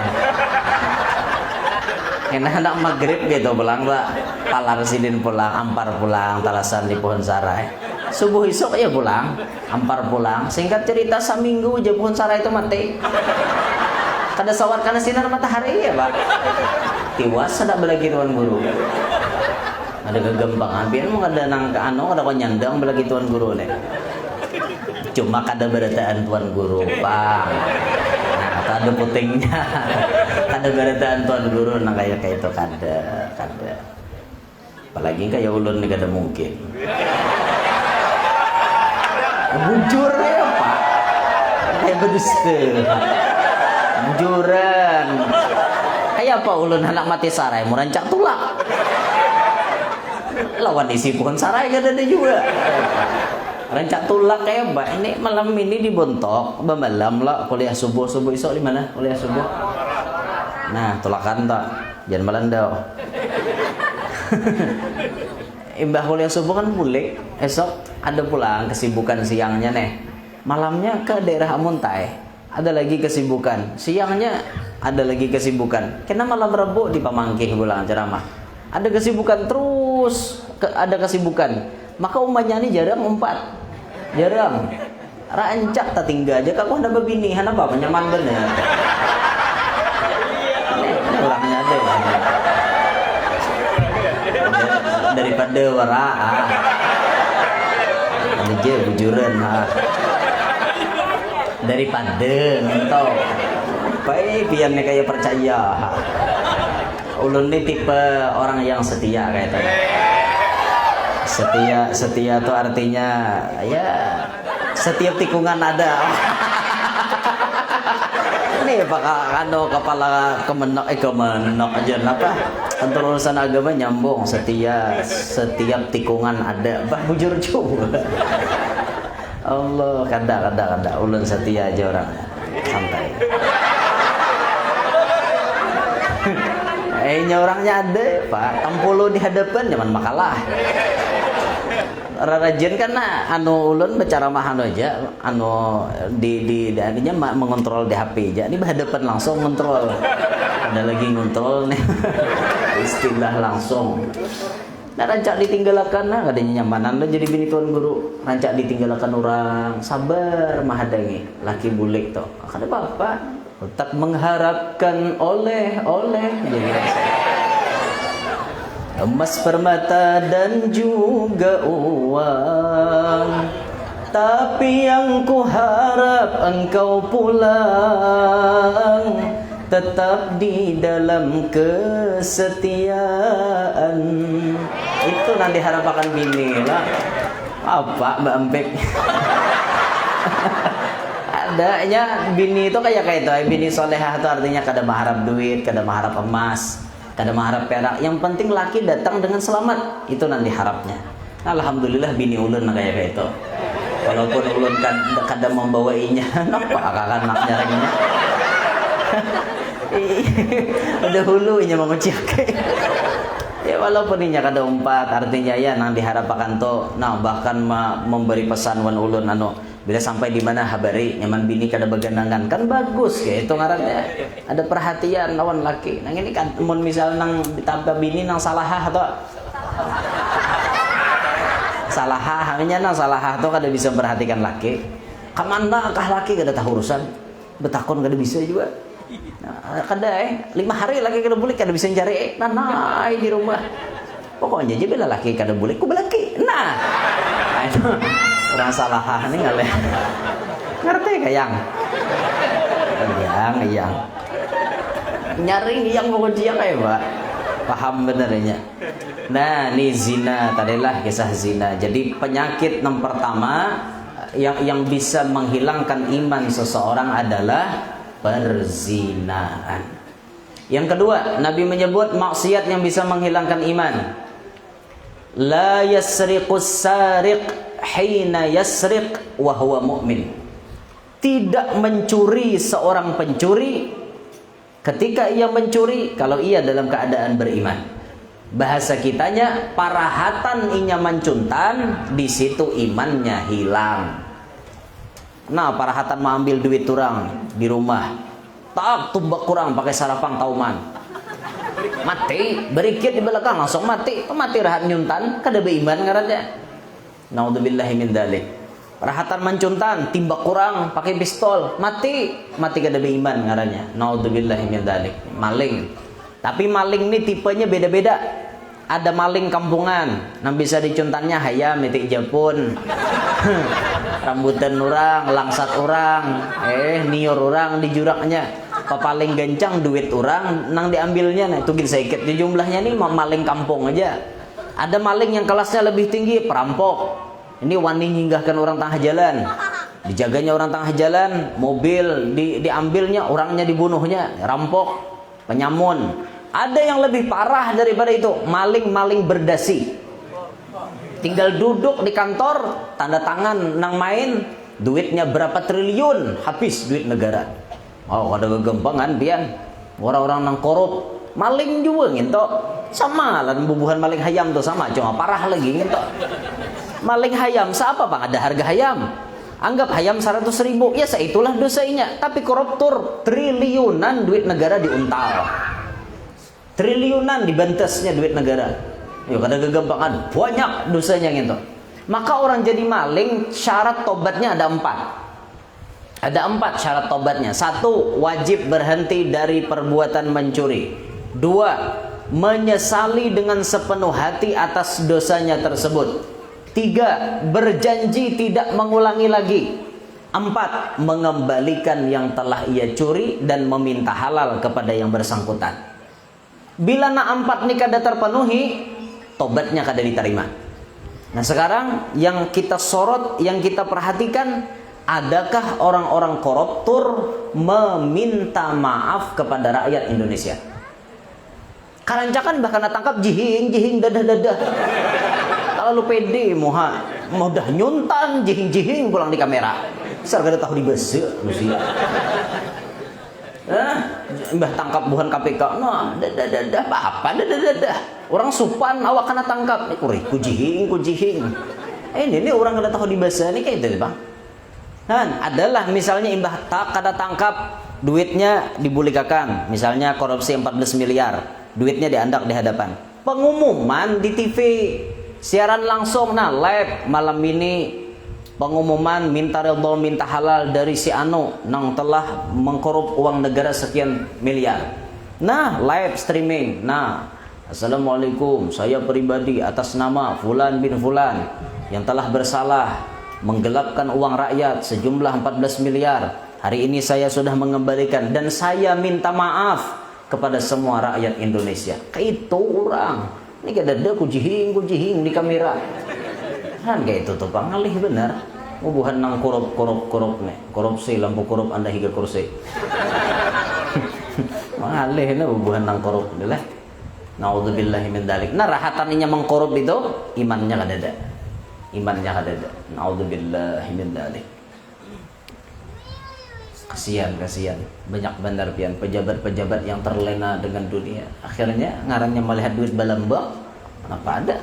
S3: Enak anak maghrib gitu pulang lah, pala residen pulang, ampar pulang, talasan di pohon sarai. Subuh esok ya pulang, ampar pulang. Singkat cerita seminggu aja pohon sarai itu mati. Kada sawar karena sinar matahari ya pak. Tiwas ada belagi tuan guru. Ada kegampangan, pian mau kada nang kada ko nyandang bala tuan guru nih. Cuma kada berataan tuan guru, Bang. Nah, kada putingnya. Kada berataan tuan guru nang kayak itu kada. Apalagi kayak ulun nih kada mungkin. Bujur ya, Pak. Kayak berdusta. Bujuran. Kayak apa ulun anak mati sarai mau rancak tulak. Lawan isi pohon sarai kada ada juga. Rancak tulak kayak apa? Ini malam ini dibontok, malam lah kuliah subuh esok di mana? Kuliah subuh. Nah, tulakan tak. Jangan melandau. Imbah kuliah subuh kan bulik, esok ada pulang kesibukan siangnya nih. Malamnya ke daerah Amuntai. Ada lagi kesibukan. Siangnya ada lagi kesibukan. Kena malam Rabu di Pamangkih pulang ceramah. Ada kesibukan terus, ada kesibukan. Maka umatnya ini jarang umpat. Jarang. Rancak tak tinggal aja kalau ada bini, hana apa nyaman bener. Ini orangnya ada. Daripada wara. Ada je bujuran daripada entau baik biarnya kayak percaya. Ulun ini tipe orang yang setia kayak tadi. Setia tuh artinya ya setiap tikungan ada. Ini bakal kepala kemenok aja apa? Untuk urusan agama nyambung, setiap tikungan ada. Bah bujur juga. Allah kada ulun setia aja orangnya. Santai. Orangnya ada, Pak. Tampulu di hadapan zaman makalah. Rajin karena ulun berceramah aja, di mengontrol di HP aja. Ini berhadapan langsung kontrol. Ada lagi ngontrol nih. Istilah langsung. Nah, rancak ditinggalkan kadanya nyamanan jadi bini tuan guru. Rancak ditinggalkan orang, sabar mahadangi. Laki bulik tuh. Kada apa-apa. Tak mengharapkan oleh jadi emas permata dan juga uang, tapi yang ku harap engkau pulang tetap di dalam kesetiaan. Itu nanti harapan bini lah. Apa Mbak Empek? Adanya bini itu kayak itu, bini solehah itu artinya kada mengharap duit, kada mengharap emas, kada mengharap perak. Yang penting laki datang dengan selamat, itu nanti harapnya. Alhamdulillah bini ulun kayak itu. Walaupun ulun kada membawainya, nampak akan naknya regnya. Udah hulunya menguciak. Ya walaupun inya kada umpat, artinya ya nang diharapkan tuh, bahkan memberi pesan wan ulun bila sampai di mana habari nyaman bini kada begandangan kan bagus ya itu ngarannya ada perhatian lawan laki. Nang ini kan mun misal nang ditambah bini nang salahah atau salahah hanya nang salahah tuh kada bisa memperhatikan laki. Kamanda kah laki kada tahu urusan. Betakon kada bisa juga. Nah, kada 5 hari laki kada boleh kada bisa cari nanai di rumah. Pokoknya aja bila laki kada boleh ku belaki. Nah itu orang salah nih ngale. Ngerti kayang? Yang nyaring yang mau dia kayak Pak. Paham benernya. Nah, ini zina tadilah kisah zina. Jadi penyakit yang pertama yang bisa menghilangkan iman seseorang adalah perzinahan. Yang kedua, Nabi menyebut maksiat yang bisa menghilangkan iman. La yasriqus sariq hina yasriq wa huwa mu'min. Tidak mencuri seorang pencuri ketika ia mencuri kalau ia dalam keadaan beriman. Bahasa kitanya parahatan inya mencuntan, di situ imannya hilang. Nah, parahatan mau ambil duit orang di rumah. Tak tumbak kurang pakai sarapang tauman. Mati, berikit di belakang langsung mati. Mati rahat nyuntan, kada beriman ngarannya. Naudzubillahi min dzalik. Rahatan mencuntan, timbak kurang pakai pistol, mati kada beriman ngarannya. Naudzubillahi min dzalik. Maling. Tapi maling ini tipenya beda-beda. ada maling kampungan nang bisa dicuntannya hayam mitik Japun. Rambutan orang, langsat orang, nior orang di juraknya. Paling gancang duit orang nang diambilnya. Nah, itu sedikit jumlahnya nih maling kampung aja. Ada maling yang kelasnya lebih tinggi, perampok. Ini wani nyinggahkan orang tengah jalan. Dijaganya orang tengah jalan, mobil diambilnya, orangnya dibunuhnya, rampok, penyamun. Ada yang lebih parah daripada itu, maling-maling berdasi. Tinggal duduk di kantor, tanda tangan nang main, duitnya berapa triliun, habis duit negara. Oh, ada kegempangan pian. Orang-orang nang korup, maling juga nginto. Sama lah bubuhan maling hayam tuh sama, cuma parah lagi nginto. Maling hayam, siapa Bang? Ada harga hayam. Anggap hayam 100.000, ya seitulah dosanya. Tapi koruptor triliunan duit negara diuntal. Triliunan dibentesnya duit negara. Yuk ada kegempangan, banyak dosanya gitu. Maka orang jadi maling, syarat tobatnya ada 4. Ada 4 syarat tobatnya. 1, wajib berhenti dari perbuatan mencuri. 2, menyesali dengan sepenuh hati atas dosanya tersebut. 3, berjanji tidak mengulangi lagi. 4, mengembalikan yang telah ia curi dan meminta halal kepada yang bersangkutan. Bila 4 ini kada terpenuhi, tobatnya kada diterima. Nah sekarang yang kita sorot, yang kita perhatikan, adakah orang-orang koruptor meminta maaf kepada rakyat Indonesia? Karancakan bahkan tangkap jihing dadah. Kalau pede mudah nyuntan jihing pulang di kamera. Besar kada tahu di besi Rusia. Mbah tangkap buhan KPK. Nah, dadah apa dadah. Orang supan awak kena tangkap. Ku jihing. Ini orang kada tahu di besi ini kayak itu, Bang. Nah, adalah misalnya imbah tak kada tangkap, duitnya dibulikakan. Misalnya korupsi 14 miliar, duitnya diandak di hadapan. Pengumuman di TV, siaran langsung, live malam ini pengumuman minta redha minta halal dari si Anu nang telah mengkorup uang negara sekian miliar. Live streaming. Assalamualaikum, saya pribadi atas nama Fulan bin Fulan yang telah bersalah menggelapkan uang rakyat sejumlah 14 miliar. Hari ini saya sudah mengembalikan dan saya minta maaf kepada semua rakyat Indonesia. Kayak itu orang. Ini kada ada kujihing di kamera. Kan kayak itu tuh Bang, ngalih bener. Bubuhan nang korup nih. Korupsi lampu korup Anda hingga kursi. Ngalih nih bubuhan nang korup lah. Naudzubillahi min dzalik. Rahatannya mengkorup itu imannya kada ada. Naudzubillahi min dzalik. Kasihan banyak benar pian pejabat-pejabat yang terlena dengan dunia. Akhirnya ngarannya melihat duit balambak. Kenapa ada?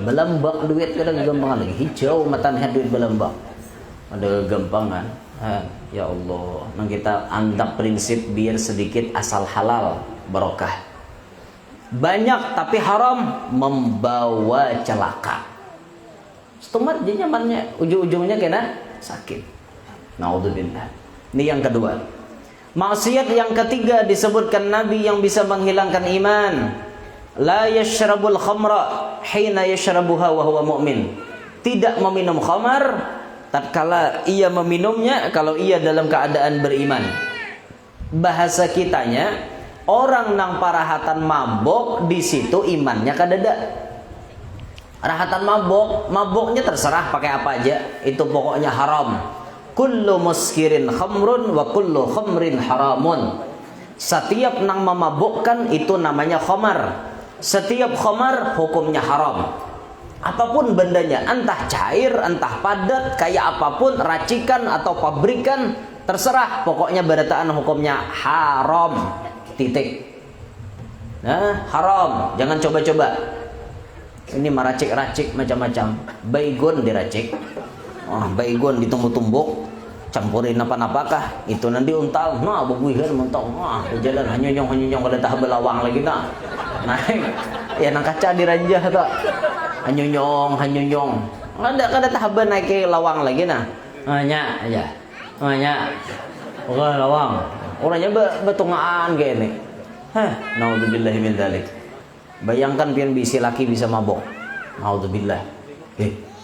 S3: Balambak duit kadang gampangan lagi hijau matanya duit balambak. Ada gampangan. Ya Allah, nang kita andak prinsip biar sedikit asal halal barokah. Banyak tapi haram membawa celaka. Stomat dia nyamannya ujung-ujungnya kena sakit. Naudzubillah. Ini yang kedua. Maksiat yang ketiga disebutkan Nabi yang bisa menghilangkan iman. La yashrabul khamra hina yashrabuha wa huwa mu'min. Tidak meminum khamar tatkala ia meminumnya kalau ia dalam keadaan beriman. Bahasa kitanya, orang nang parahatan mabok di situ imannya kadada. Rahatan maboknya terserah pakai apa aja, itu pokoknya haram. Kullu muskirin khamrun wa kullu khamrin haramun. Setiap nang memabukkan itu namanya khamar. Setiap khamar hukumnya haram. Apapun bendanya, entah cair, entah padat, kayak apapun, racikan atau pabrikan, terserah. Pokoknya berataan hukumnya haram. Titik. Haram. Jangan coba-coba. Ini meracik-racik macam-macam. Baygon diracik. Baygon ditumbuk-tumbuk, campurin apa-apakah, itu nanti untal. Bubuihan mentok. Jalan hanyonyong kada tah belawang lagi naik. Ya nang kaca diranjah tak. Hanyonyong. Kada tah naik ke lawang lagi Nya aja. Lawang. Orangnya betungaan kayak ini. Naudzubillahi min dzalik. Bayangkan pian bisi laki bisa mabok. Naudzubillah.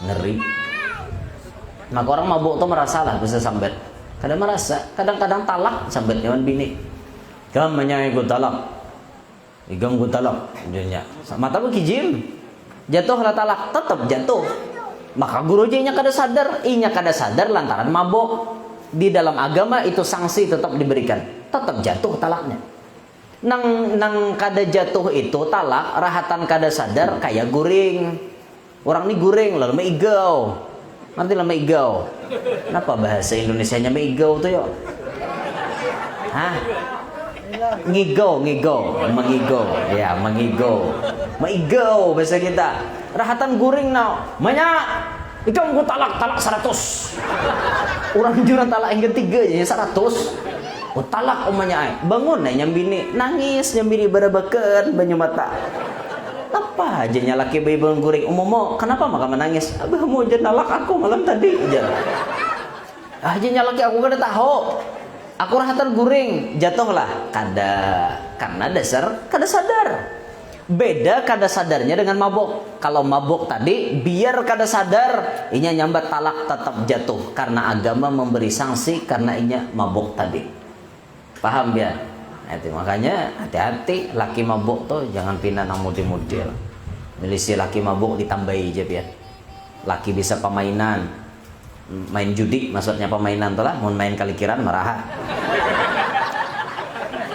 S3: Ngeri. Maka orang mabok tuh merasa lah bisa sambat. Kadang merasa, kadang-kadang talak sambat nyawan bini. Kam menyai gue talak. Igam gue talak. Jadinya. Mata gue kijim. Jatuh lah talak, tetap jatuh. Maka guru nya kada sadar, inya kada sadar lantaran mabok. Di dalam agama itu sanksi tetap diberikan. Tetap jatuh talaknya. Nang kada jatuh itu talak, rahatan kada sadar kayak guring. Orang ini guring lalu meigau. Nanti lah meigau. Kenapa bahasa Indonesianya meigau tuh yo? Hah? Ngigau, mengigau. Ya, mengigau. Meigau bahasa kita. Rahatan guring now. Banyak. Ikam ku talak 100. Orang juran talak yang ketiga jadi 100. Oh talak omanya bangun nyambini nangis nyambini barabakan banyu mata. Apa aja laki bayi bangun guring umum kenapa maka menangis? Abah mau aja nalak aku malam tadi aja. Aja laki aku kada tahu. Aku rahatan guring jatuhlah karena dasar kada sadar. Beda kada sadarnya dengan mabok. Kalau mabok tadi biar kada sadar inya nyambat talak tetap jatuh karena agama memberi sanksi karena inya mabok tadi. Paham ya? Nah, itu makanya hati-hati laki mabok tuh jangan pindah nang model-model. Milisi laki mabok ditambahi aja ya. Laki bisa pemainan. Main judi maksudnya pemainan tuh lah, mau main kalikiran maraha.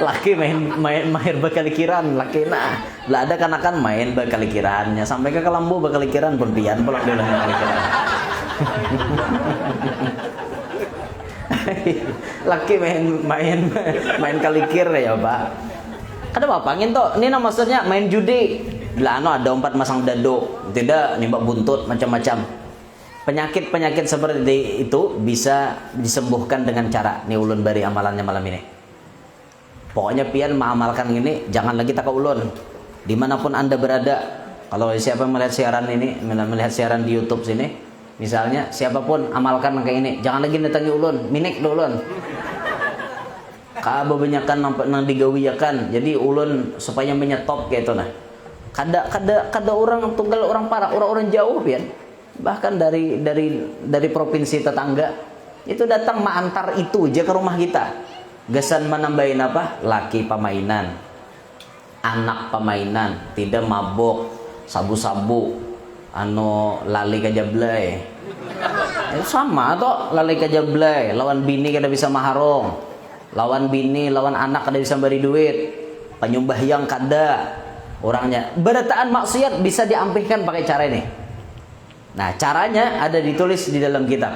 S3: Laki main mahir bakalikiran laki nah lah ada kanakan main bakalikirannya sampai ke Kelambu bakalikiran pun pian pulang dulu bakalikiran. Laki main kalikir ya Pak. Ada apa angin toh? Ini maksudnya main judi. Lah ada 4 masang dado, tidak nimbak buntut macam-macam. Penyakit seperti itu bisa disembuhkan dengan cara nih ulun bari amalannya malam ini. Pokoknya pian mengamalkan ini, jangan lagi tak ulun. Dimanapun Anda berada, kalau siapa melihat siaran ini, melihat siaran di YouTube sini, misalnya siapapun amalkan kayak ini, jangan lagi datangi ulun, minik do ulun. Kebanyakan nang digawiakan, jadi ulun supaya menyetop kayak itu nah. Kada orang tunggal orang parah, orang jauh pian. Bahkan dari provinsi tetangga itu datang mengantar itu aja ke rumah kita. Gesan menambahin apa? Laki pemainan, anak pemainan, tidak mabok, sabu-sabu, lali kajablay. Sama toh lali kajablay, lawan bini kada bisa maharong, lawan bini, lawan anak kada bisa beri duit, penyumbahyang kada, orangnya berataan maksiat bisa diampihkan pakai cara ini. Nah caranya ada ditulis di dalam kitab.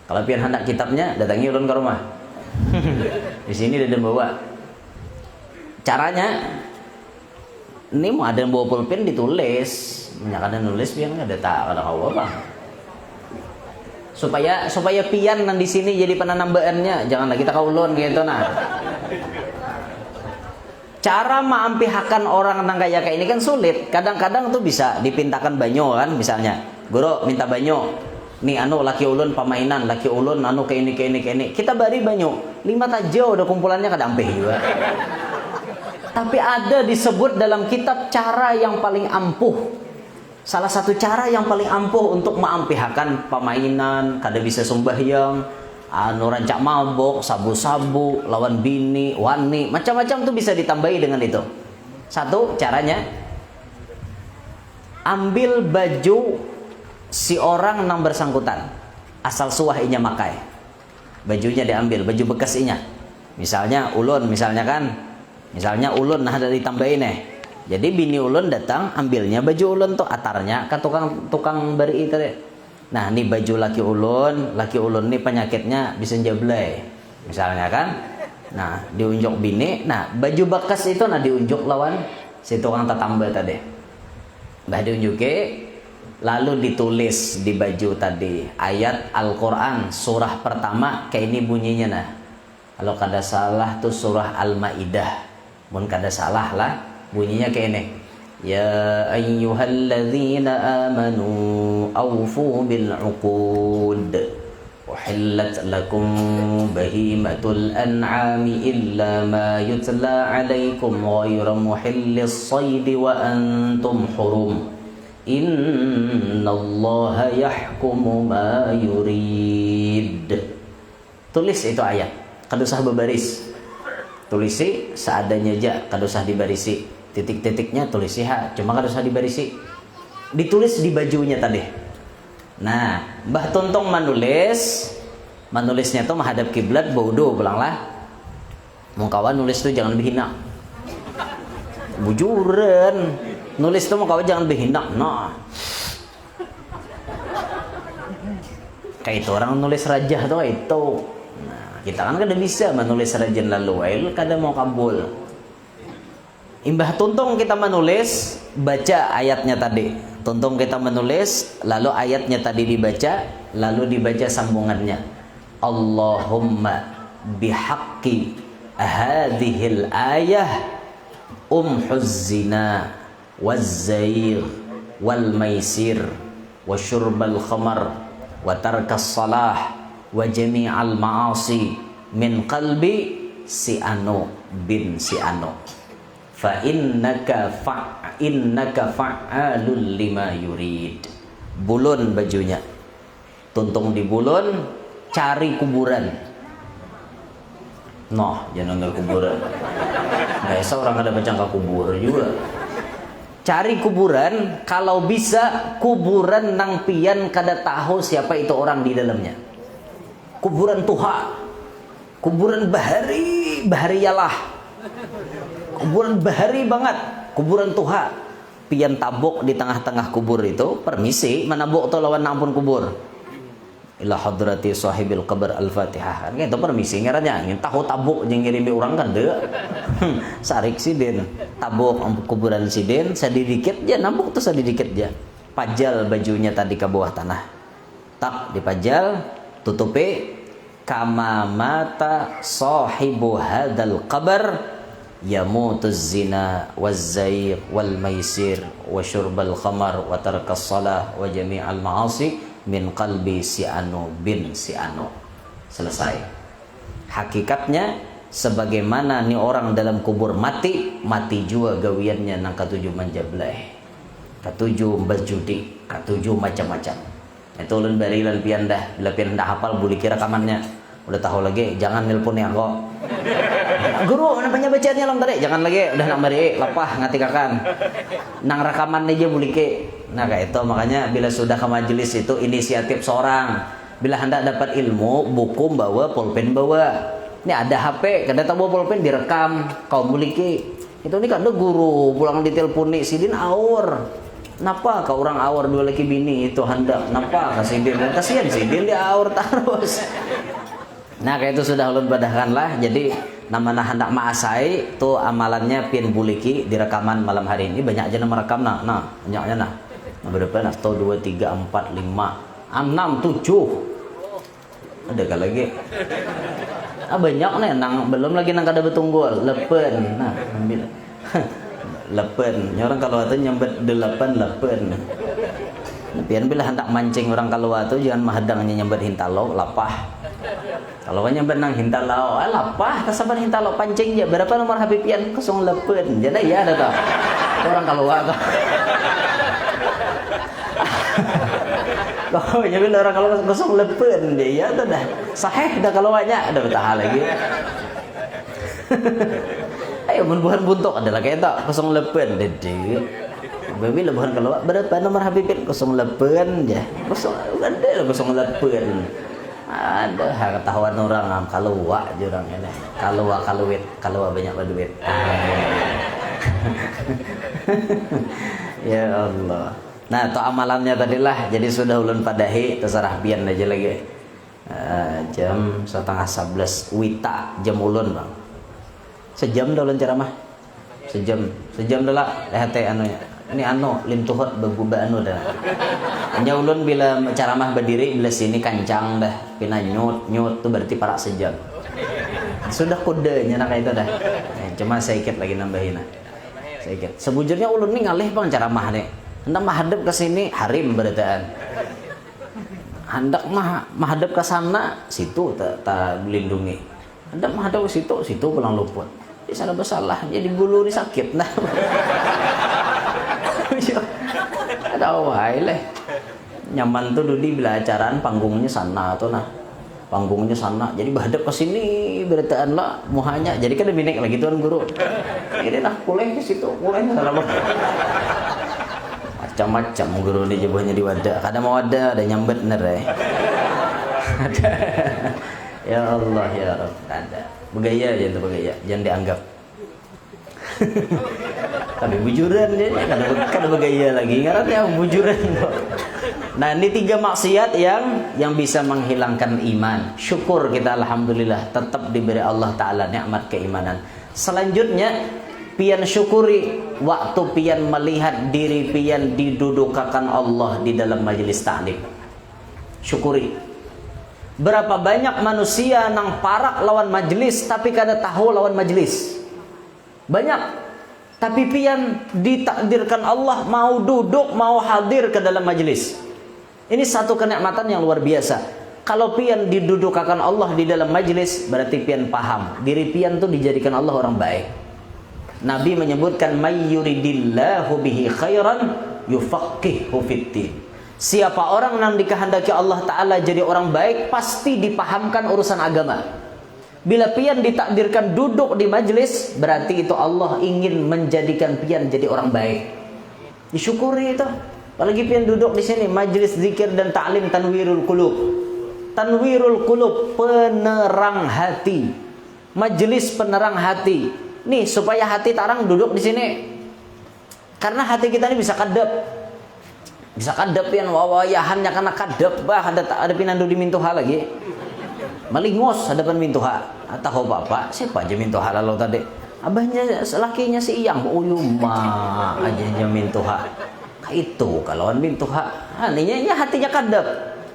S3: Kalau pian hendak kitabnya datangi ulun ke rumah. Di sini ada bawa. Caranya ini mau ada bawa pulpen ditulis, ada nulis pian ada tak ada kau apa. Supaya pian nan di sini jadi penanambaannya, jangan lagi tak ulun gitu nah. Cara mengampihakan orang nang kayak ini kan sulit. Kadang-kadang tuh bisa dipintakan banyo kan misalnya. Guru minta banyo. Nih laki ulun pemainan, laki ulun kayak ini. Kita bari banyo. 5 tajo udah kumpulannya kadampih juga. Tapi ada disebut dalam kitab cara yang paling ampuh. Salah satu cara yang paling ampuh untuk mengampihakan pemainan, kada bisa sembahyang, rancak mabok, sabu-sabu, lawan bini, wani, macam-macam tuh bisa ditambahi dengan itu. Satu caranya, ambil baju si orang yang bersangkutan, asal suah inya makai, bajunya diambil, baju bekas inya. Misalnya ulun, misalnya ulun nah ada ditambahin Jadi bini ulun datang ambilnya baju ulun tuh atarnya ke tukang bari itu deh. Nah ini baju laki ulun nih penyakitnya bisa jablay, misalnya kan. Nah diunjuk bini, nah baju bekas itu nah diunjuk lawan si tukang tetamba tadi. Bah diunjuke. Lalu ditulis di baju tadi ayat Al-Quran surah pertama kayak ini bunyinya nah. Kalau kada salah tuh surah Al-Maidah. Mun kada salah lah bunyinya kayak ini. Ya ayyuhalladzina amanu awfu bil uqud uhillat lakum bahimatul an'ami illa ma yutla alaikum ghayra muhillis saydi wa antum hurum innallaha yahkumu ma yurid. Tulis itu ayat, kada usah berbaris, tulisi seadanya aja, kada usah dibarisi, titik-titiknya tulisi cuma kada usah dibarisi, ditulis di bajunya tadi. Nah, Mbah Tuntong menulisnya tuh menghadap kiblat, baudo pulanglah. Mungkawan nulis tuh jangan berhina, bujuran nulis tuh mungkawan jangan berhina. Nah, kayak itu orang nulis rajah tuh itu. Nah, kita kan kada bisa menulis rajin lalu, kada mau kabul. Imbah Tuntong kita menulis, baca ayatnya tadi. Tuntong kita menulis, lalu ayatnya tadi dibaca, lalu dibaca sambungannya. Allahumma bihaqqi hadhil ayah umhuz zina waz-zair wal maisir wa syurbal khamar wa tarkas salah wa jami'al ma'asi min qalbi si anu bin si anu. Fa innaka fa'alul lima yurid. Bulun bajunya, Tuntung di bulun, cari kuburan. Noh, jangan nggak kuburan. Biasa orang ada baca kubur juga. Cari kuburan, kalau bisa kuburan nang pian kada tahu siapa itu orang di dalamnya. Kuburan tuha, kuburan bahari yalah. Kuburan bahari banget, kuburan tuha. Pian tabuk di tengah-tengah kubur itu, permisi, menabuk tu lawan ampun kubur. Ila hadrati sahibil qabr al-Fatihah. Kan itu permisi ngarannya, ingin tahu tabuk jeung ngirimi urang kan deu. Sarik sidin, tabuk kuburan sidin, sadidikit aja nabuk tuh sadidikit aja. Pajal bajunya tadi ke bawah tanah. Tak dipajal, tutupi kama mata sahibu hadal qabr yamutuz zina waz-zair wal maisir wa syurbal khamar wa tarkas salah wa jami'al ma'asi min qalbi si anu bin si anu. Selesai. Hakikatnya sebagaimana nih orang dalam kubur mati juga gawiannya nang katujuh menjableh, katujuh berjudi, katujuh macam-macam. Itu ulun barilan pian dah, bila pian dah hafal boleh kira rekamannya. Udah tahu lagi, jangan nelpon ya kok. Guru, namanya bacaannya lam tadi, jangan lagi, udah nak mari lapah ngatikakan. Nang rekaman aja boleh ke. Nah kayak itu makanya bila sudah ke majelis itu inisiatif seorang. Bila hendak dapat ilmu, buku bawa, pulpen bawa. Ini ada HP, kada tahu bawa pulpen direkam, kau boleh ke. Itu nih kada guru pulang diteleponi sidin aur. Napa kau orang aur dua laki bini itu hendak napa kasih sidin, kasihan sidin dia aur terus. Nah kayak itu sudah ulun badahkan lah. Jadi namanya hendak maasai tuh amalannya pian buliki di rekaman malam hari ini banyak aja nama rekam nah banyaknya nah berapa nah 1 2 3 4 5 6 7 ada kali lagi banyak nih nang belum lagi nang kada betunggul lepen nah ambil lepen orang kalau itu nyambet 8 pian bila hendak mancing orang kalau itu jangan mahadangnya nyambet hintalo lapah. Kalau banyak benang hintalau, lapah kasaban hintalau pancing ya. Berapa nomor HP pian 08. Jadi ya ada tak. Orang kalau apa. Kalau nyambil orang kalau 08 dia ya ada dah. Sahih dah kalau banyak ada betah lagi. Ayo buhan buntok adalah kayak tak 08 dede. Babi lebahan kalau berapa nomor HP pian 08 ya. 0 ada 08. Ada ketahuan orang kalau jurang ini kalau banyak duit. Ya Allah. Nah itu amalannya tadilah. Jadi sudah ulun padahi terserah pian aja lagi. Jam 10:30 wita jam ulun bang. Sejam dah ulun ceramah. Sejam dah lah. Lihat anunya. Ini lim tuhut beguba dah. Hanya ulun bila ceramah berdiri bila sini kancang dah, pina nyut tu berarti parak sejam. Sudah kodenya nak itu dah. Cuma sedikit lagi nambahin lah. Sedikit. Sebujurnya ulun ni ngalih bang ceramah ni. Hendak menghadap ke sini harim beritaan. hendak menghadap ke sana, situ tak dilindungi. Hendak menghadap ke situ, situ pulang luput. Di sana bersalah, jadi bulu ni sakit nah. Ada wahai leh. Nyaman tuh Dudi bila acaraan panggungnya sana tuh nah. Panggungnya sana, jadi berhadap ke sini beritaan lah muhanya. Jadi kan lebih naik lagi tuan guru. Ini nah puleh ke situ, pulehnya salah macam-macam guru ni jebahnya di wadah. Kadang mau wadah ada nyambet bener ada. Ya Allah ya Rabb, ada. Bergaya aja tuh bergaya, jangan dianggap. Tapi bujuran dia kan bergaya lagi, ngarannya bujuran. Nah, ini 3 maksiat yang bisa menghilangkan iman. Syukur kita alhamdulillah tetap diberi Allah Ta'ala nikmat keimanan. Selanjutnya pian syukuri waktu pian melihat diri pian didudukakan Allah di dalam majelis ta'lim. Syukuri. Berapa banyak manusia nang parak lawan majelis tapi kada tahu lawan majelis. Banyak. Tapi pian ditakdirkan Allah mau duduk, mau hadir ke dalam majelis. Ini satu kenikmatan yang luar biasa. Kalau pian didudukakan Allah di dalam majelis, berarti pian paham diri pian tuh dijadikan Allah orang baik. Nabi menyebutkan may yuridillahu bihi khairan yufaqihu fiddin. Siapa orang yang dikehendaki Allah Ta'ala jadi orang baik, pasti dipahamkan urusan agama. Bila pian ditakdirkan duduk di majelis, berarti itu Allah ingin menjadikan pian jadi orang baik. Disyukuri itu. Apalagi pian duduk di sini majelis zikir dan ta'lim tanwirul qulub. Tanwirul qulub, penerang hati. Majelis penerang hati. Nih supaya hati tarang duduk di sini. Karena hati kita ini bisa kadep. Bisa kadep pian wawayahannya karena kadep bah ada pinandu di mintuha lagi. Malingos hadapan mintuha. Atau bapak siapa aja mintuha lalu tadi? Abahnya lakinya si Iyang. Uyuma aja mintuha. Itu kalau mintuha, aninya hatinya kadap.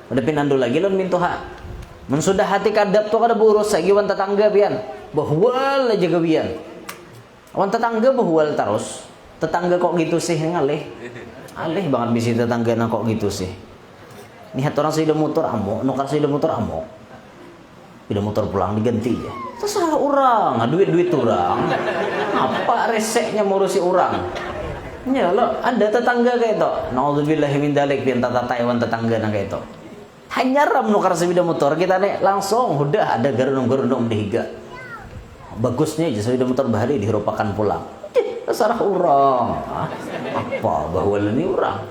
S3: Udah pinandu lagi lon mintuha. Men sudah hati kadap tuh kada burus lagi wan tetangga pian. Bahwal aja gawian. Wan tetangga bahwal terus. Tetangga kok gitu sih ngalih. Alih banget bisi tetangga nang kok gitu sih. Nihat orang sudah motor amok, nukar sudah motor amok. Bila motor pulang diganti ya. Terserah orang, duit orang. Apa reseknya ngurusi orang? Ya lo ada tetangga kayak itu. Nauzubillahi min dzalik pian tata Taiwan tetangga nang kayak itu. Hanya ram nukar sepeda motor kita nih langsung udah ada gerundung dihiga. Bagusnya aja sepeda motor bahari dirupakan pulang. Terserah orang. Apa bahwa ini orang.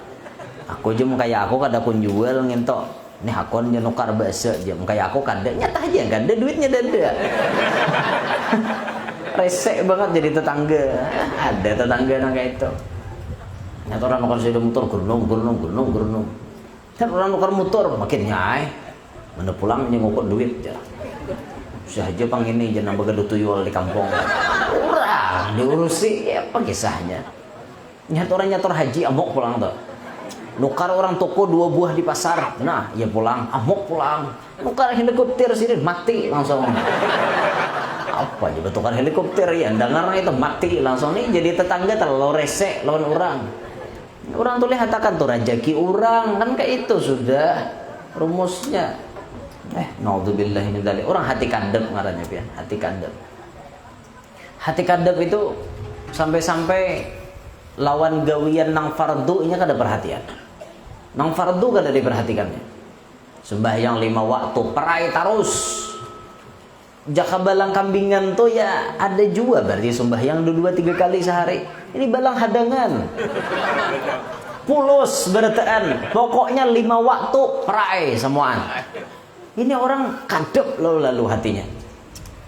S3: Aku aja kayak aku kada kun jual ngentok. Nih aku nya nukar bahasa aja kayak aku kada nyata aja kada duitnya dada. Resek banget jadi tetangga. Ada tetangga nang kayak itu. Nyata orang nukar sepeda motor gurnung. Dan orang nukar motor makin nyai. Mana pulang ngukur duit ya. Saja pang ini jangan begaduh tuyul di kampung. Orang diurusi ya apa kisahnya. Nyata orang nyator haji amok pulang tuh. Nukar orang toko 2 buah di pasar. Nah, ya pulang, amok pulang. Nukar helikopter sini mati langsung. Apa aja tukar helikopter ya dengar itu mati langsung nih jadi tetangga terlalu resek lawan orang. Orang tuh lihat akan tuh rezeki orang kan kayak itu sudah rumusnya. Naudzubillahi min dzalik. Orang hati kandep ngarannya pian, hati kandep. Hati kandep itu sampai-sampai lawan gawian nang fardu nya kada perhatian. Nang fardu kada diperhatikannya. Sembahyang 5 waktu perai terus. Jaka balang kambingan tuh ya ada juga berarti sembahyang 2-3 kali sehari. Ini balang hadangan. Pulus bertaan. Pokoknya 5 waktu perai semuaan. Ini orang kadep lalu hatinya.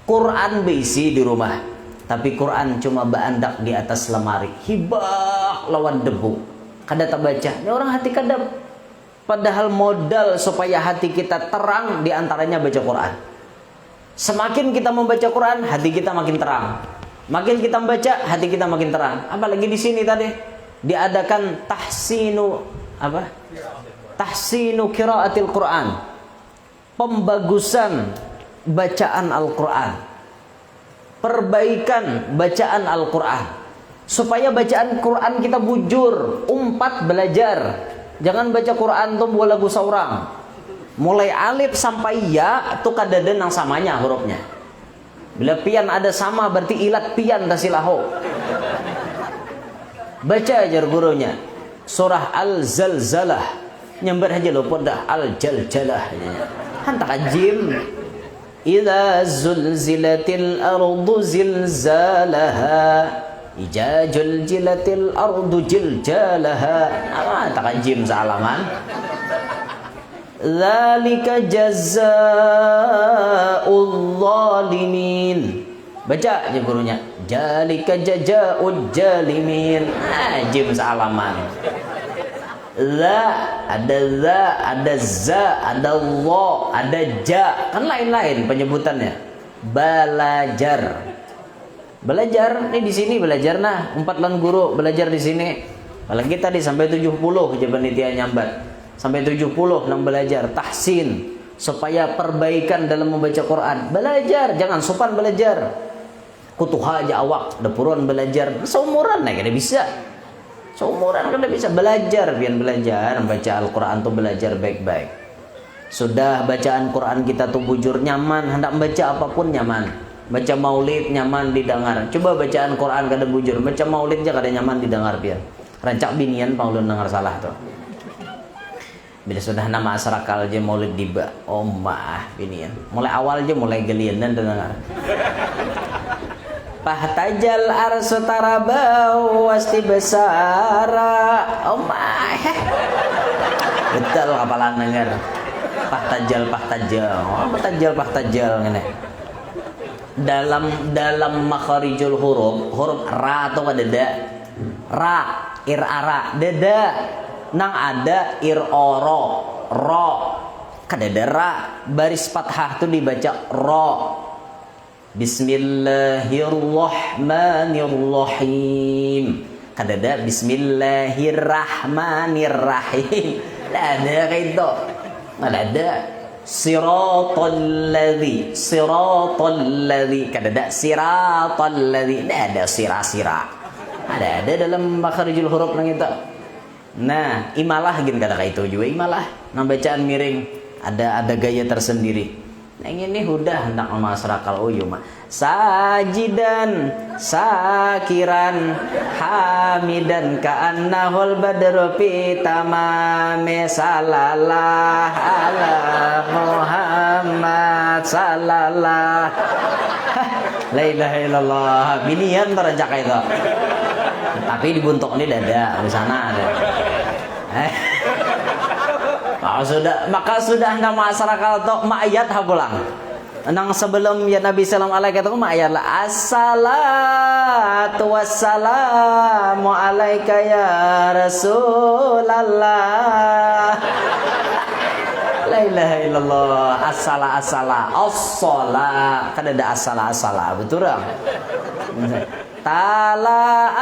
S3: Quran bisi di rumah, tapi Quran cuma baandak di atas lemari. Hibak lawan debu. Kada tak baca. Ini orang hati kadep. Padahal modal supaya hati kita terang diantaranya baca Quran. Semakin kita membaca Quran, hati kita makin terang. Makin kita membaca, hati kita makin terang. Apalagi di sini tadi diadakan tahsinu qiraatil Quran. Pembagusan bacaan Al-Quran. Perbaikan bacaan Al-Quran. Supaya bacaan Quran kita bujur, umpat belajar. Jangan baca Quran tuh buat lagu seorang. Mulai alif sampai ya itu kadada nang samanya hurufnya. Bila pian ada sama berarti ilat pian tasilaho. Baca ajar gurunya surah Al-Zalzalah, nyambar aja lo dah Al-Jaljalah. Hantak jim. Idza zulzilatil ardu zilzalaha, idza zulzilatil ardu jiljalaha. Hantak jim salaman. Dzalika jazaa'ul zalimin. Baca aja gurunya. Dzalika jazaa'ul zalimin. Jim salaman. Ada za, ada lo, ada ja, kan lain-lain penyebutannya. Belajar, ini di sini belajar nah. 4 lan guru belajar di sini. Apalagi tadi sampai 70 aja panitia nyambat. Sampai 70 nang belajar tahsin supaya perbaikan dalam membaca Quran. Belajar, jangan sopan belajar. Kutuha aja awak, depuron belajar. Seumuran nah kada bisa. Seumuran kan bisa belajar, biar belajar baca Al-Quran tuh belajar baik-baik. Sudah bacaan Quran kita tuh bujur nyaman, hendak baca apapun nyaman. Baca maulid nyaman didengar. Coba bacaan Quran kada bujur, baca maulid aja kada nyaman didengar biar. Rancak binian paulun dengar salah tuh. Bila sudah nama asrakal aja maulid diba, oh mah binian. Mulai awal aja mulai gelian dan dengar. Pahtajal arsu tarabau wasti besara. Oh my. Betul kapalan dengar. Pahtajal. Oh, pahtajal ngene. Dalam makharijul huruf ra atau kada ra irara dada nang ada oro ro kada ra baris fathah tuh dibaca ro. Bismillahirrahmanirrahim. Kadada Bismillahirrahmanirrahim. Tidak ada kayak itu. Tidak ada. Siratal ladzi. Kadada siratal ladzi. Tidak ada sira. Ada dalam makharijul huruf nang itu. Nah, imalah gin kada kayak itu juga imalah. Nang bacaan miring ada gaya tersendiri. Nah ini udah hendak masyarakat uyuma sajidan sakiran hamidan ka'annahul badru fi tamami sallallahu ala Muhammad sallallahu la ilaha illallah binian terajak itu tapi dibuntuk ini dada di sana ada maka sudah hendak masyarakat atau ma'ayat pulang. Nang sebelum ya Nabi sallallahu alaihi wasallam ma'ayat lah assalatu wassalamu alaika ya Rasulullah. La ilaha illallah. Assala as-sala kan ada asala betul tak? Tala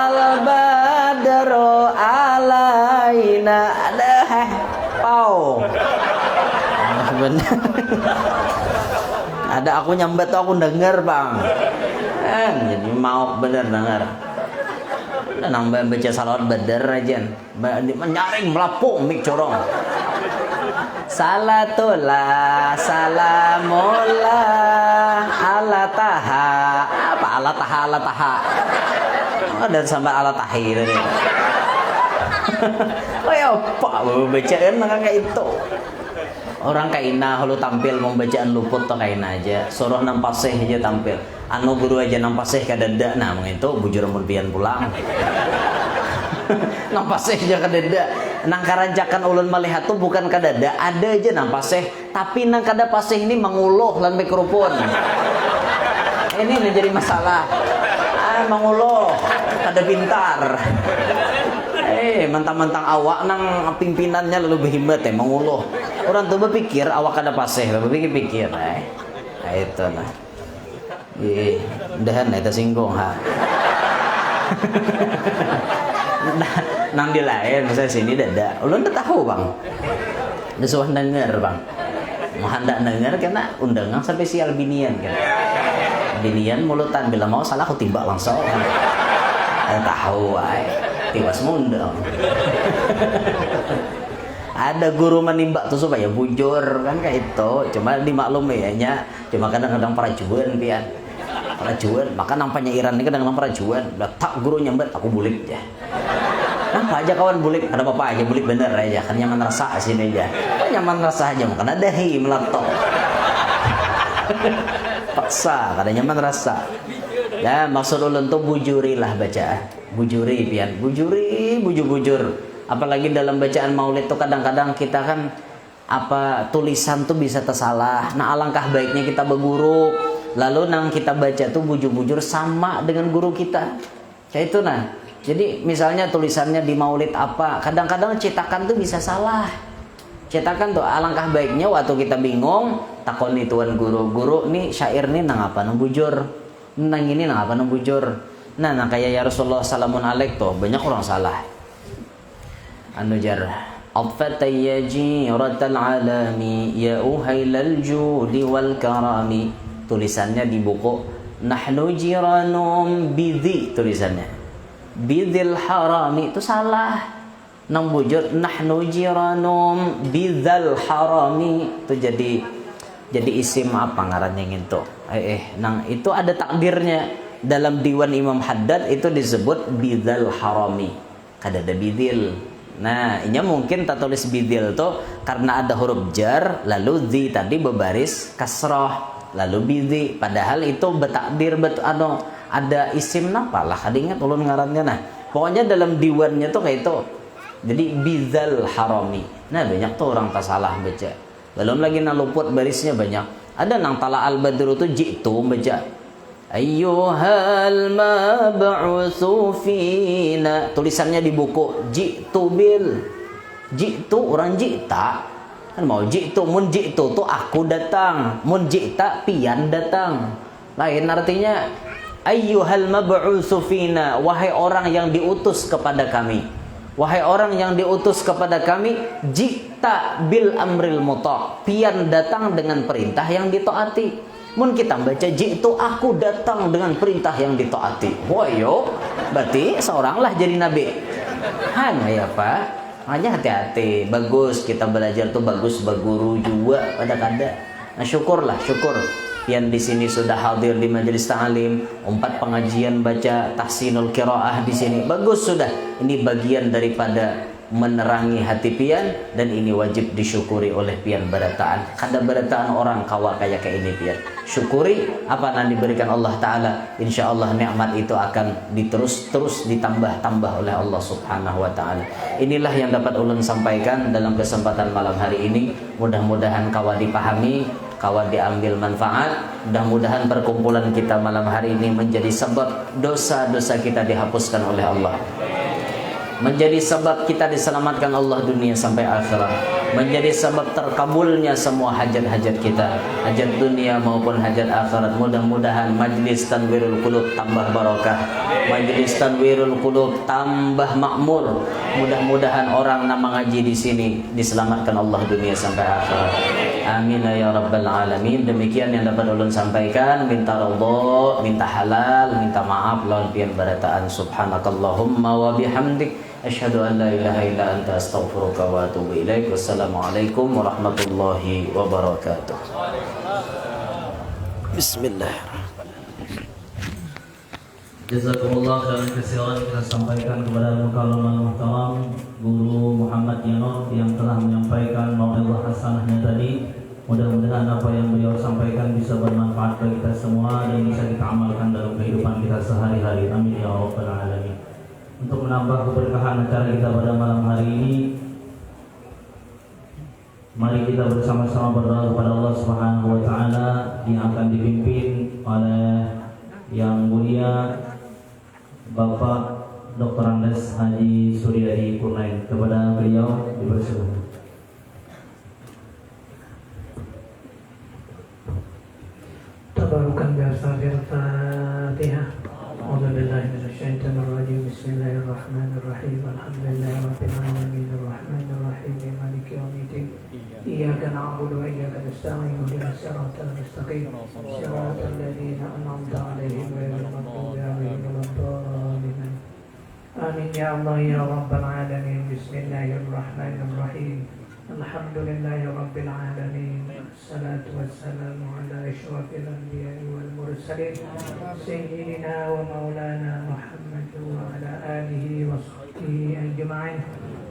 S3: al-badru alaina ada pau. Benar. Ada aku nyambat tuh aku denger bang. Jadi mau bener denger. Udah nambah baca salawat bener aja. Menyaring melapung mik corong. Salatullah salamullah ala taha. Apa ala taha? Oh, dan sampai ala tahi tadi. Oh ya apa bacaan kayak itu. Orang kaina kalau tampil mau bacaan luput to kaina aja. Suruh nampaseh aja tampil. Anu guru aja nampaseh kadada. Nah, itu bujur mun pian pulang. Nampaseh aja kadada. Nang karancakan ulun melihat tuh bukan kadada, ada aja nampaseh, tapi nang kada paseh ini menguluh lan mikrofon. Ini menjadi masalah. Menguluh, kada pintar. Mentang-mentang awak nang pimpinannya lalu berhebat menguluh. Orang tuh berpikir awak kada paseh, berpikir. Itu nah. Dahan itu singgung ha. Nang di lain misalnya sini dada. Ulun udah tahu bang. Udah suah denger bang. Mau hendak denger karena undangan spesial binian kan. Binian mulutan bila mau salah aku timbak langsung. Tahu ay. Tiwas mundang. Ada guru menimba tuh supaya bujur kan kayak itu. Cuma dimaklumi ya nya. Cuma kadang-kadang parajuan pian. Parajuan, maka nampaknya Iran ini kadang-kadang parajuan. Udah tak guru nyambet aku bulik aja. Nampak aja kawan bulik, ada apa aja bulik bener aja. Kan nyaman rasa sini aja. Kok nyaman rasa aja makan ada hi meletok. Paksa, kadang nyaman rasa. Ya maksud ulun tuh bujurilah baca. Bujuri pian, bujuri, bujur-bujur. Apalagi dalam bacaan maulid tuh kadang-kadang kita kan apa tulisan tuh bisa tersalah. Nah alangkah baiknya kita berguru, lalu nang kita baca tuh bujur-bujur sama dengan guru kita. Kayak itu nah. Jadi misalnya tulisannya di maulid apa, kadang-kadang cetakan tuh bisa salah. Cetakan tuh alangkah baiknya waktu kita bingung, takoni tuan guru nih syair nih nang apa nang bujur, nang ini nang apa nang bujur. Nah kayak ya Rasulullah salamun alaik tuh banyak orang salah. Anu jar Affatayya jiratal alami ya uhailal judi wal karami. Tulisannya di buku nahnu jiranum bidhi, tulisannya bidhil harami itu salah. Nang bujur nahnu jiranum bidzal harami itu jadi isim apa ngarannya gitu. Nang itu ada takdirnya dalam diwan Imam Haddad itu disebut bidzal harami. Kada ada bidhil. Nah, ini mungkin tak tulis bidil tuh karena ada huruf jar, lalu zi tadi berbaris kasrah, lalu bidhi. Padahal itu bertakdir ada isim napa lah, ada ingat ulun ngarannya. Nah, pokoknya dalam diwannya tuh kayak itu. Jadi bidzal harami. Nah, banyak tuh orang tak salah baca. Belum lagi nang luput barisnya banyak. Ada nang tala al badru tuh jitu baca. Ayyuhal mab'utsu fina, tulisannya di buku jitu bil. Jitu orang jita. Kan mau jitu mun jitu tuh aku datang, mun jita pian datang. Lain artinya ayyuhal mab'utsu fina, wahai orang yang diutus kepada kami. Wahai orang yang diutus kepada kami, jita bil amril muta, pian datang dengan perintah yang ditaati. Mun kita baca jitu aku datang dengan perintah yang ditaati. Woyo, berarti seoranglah jadi nabi. Hanya ya Pak, hanya hati-hati. Bagus kita belajar tuh bagus berguru juga pada kada. Nah syukurlah, syukur. Yang di sini sudah hadir di majelis ta'lim, 4 pengajian baca tahsinul qiraah di sini. Bagus sudah. Ini bagian daripada menerangi hati pian dan ini wajib disyukuri oleh pian berataan. Kada berataan orang kawa kayak ini pian. Syukuri apa yang diberikan Allah Ta'ala. Insya Allah nikmat itu akan terus ditambah-tambah oleh Allah Subhanahu Wa Ta'ala. Inilah yang dapat ulun sampaikan dalam kesempatan malam hari ini. Mudah-mudahan kawa dipahami, kawa diambil manfaat. Mudah-mudahan perkumpulan kita malam hari ini menjadi sebab dosa-dosa kita dihapuskan oleh Allah, menjadi sebab kita diselamatkan Allah dunia sampai akhirat, menjadi sebab terkabulnya semua hajat-hajat kita, hajat dunia maupun hajat akhirat. Mudah-mudahan majlis Tanwirul Qulub tambah barokah, majlis Tanwirul Qulub tambah makmur. Mudah-mudahan orang nama ngaji di sini diselamatkan Allah dunia sampai akhirat. Amin ya rabbal alamin. Demikian yang dapat ulun sampaikan. Minta ridha, minta halal, minta maaf lawan pian barataan. Subhanakallahumma wa bihamdik, asyhadu an la ilaha illa anta astaghfiruka wa atubu ilaik. Wassalamualaikum warahmatullahi wabarakatuh. Bismillahirrahmanirrahim.
S1: Jazakumullah khairan katsiran kita sampaikan kepada mukallaman muhtaram Guru Muhammad Yanur yang telah menyampaikan mau'izah hasanahnya tadi. Mudah-mudahan apa yang beliau sampaikan bisa bermanfaat bagi kita semua dan bisa kita amalkan dalam kehidupan kita sehari-hari. Amin ya rabbal alamin. Untuk menambah keberkahan acara kita pada malam hari ini, mari kita bersama-sama berdoa kepada Allah Subhanahu wa taala yang akan dipimpin oleh yang mulia Bapak Dr. Andes Haji Suryadi Kurnain. Kepada beliau dipersilakan.
S4: Tabarukan biasa Al-Fatihah. A'udzubillahi minasyaitonir rajim. Bismillahirrahmanirrahim. Alhamdulillahirabbil alamin arrahmanir rahim maliki yaumiddin. Iyyaka na'budu wa iyyaka nasta'in. Ihdinas siratal mustaqim. Siratal ladzina an'amta 'alaihim ghairil maghdubi 'alaihim waladdallin. Amin ya Allah ya rabbal alamin. Bismillahirrahmanirrahim. Alhamdulillahi Rabbil Alamin. Assalatu wassalamu ala ashrafil anbiya'i wal mursalin Sayyidina wa maulana Muhammad wa ala alihi wa sahbihi ajma'in.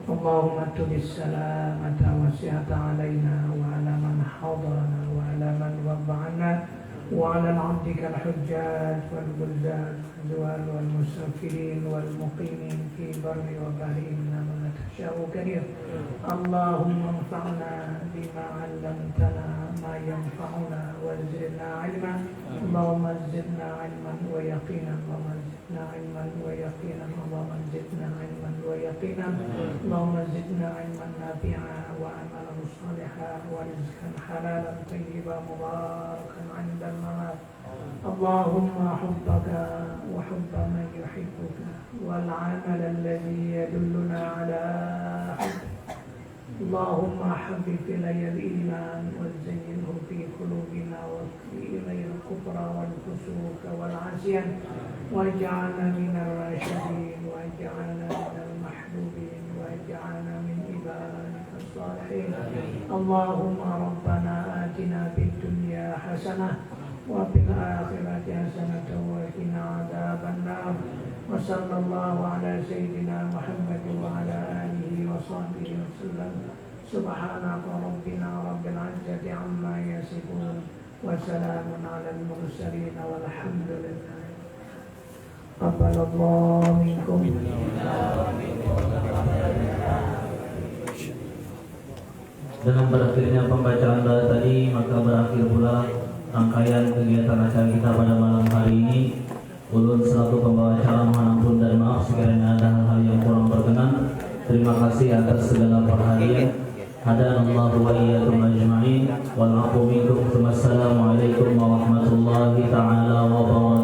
S4: Allahumma tubis salamata wa sihata alaina wa ala man hadarana wa ala man wadda'ana wa ala abdika al-hujjaj wal bulzad wal musafirin wal muqimin fi barri wa bahri innama la tasha'u karim. Allahumma anfa'na bima 'allamtana ma yanfa'una wa zidna 'ilma. Allahumma zidna 'ilman wa yaqinan. Allahumma zidna 'ilman wa yaqinan. Allahumma zidna 'ilman wa yaqinan. Allahumma zidna 'ilman nafi'a wa amalan salihan wa rizqan halalan tayyiban mubarakan 'inda al-mamat. Allahumma hubbaka wa hubba man yuhibbuka wal 'amal alladhi yadulluna 'ala hubbika. Allahumma habbib ilayya al-iman wa zayyinhu fi qulubina wa ilayya al-kufra wal fusuq wal 'asyan waj'alna min ar-rashidin waj'alna min al-mahbubin waj'alna min ibadika as-salihin. Allahumma rabbana atina fid dunya hasanah wa fil akhirati hasanatan wa qina adzaban nar. Wa sallallahu ala sayyidina Muhammad wa ala alihi wa sahbihi wasallam. Subhanaka rabbina rabbil izzati amma yasifun wa salamun ala al-mursalin walhamdulillah. Qabbalallahu minkum.
S1: Dengan berakhirnya pembacaan doa tadi, maka berakhir pula rangkaian kegiatan acara kita pada malam hari ini. Ulun selaku pembawa acara mohon ampun dan maaf sekiranya ada hal-hal yang kurang berkenan. Terima kasih atas segala perhatian. Hadanallahu wa iyyakum ajma'in wal 'afwu minkum. Wassalamualaikum warahmatullahi taala wabarakatuh.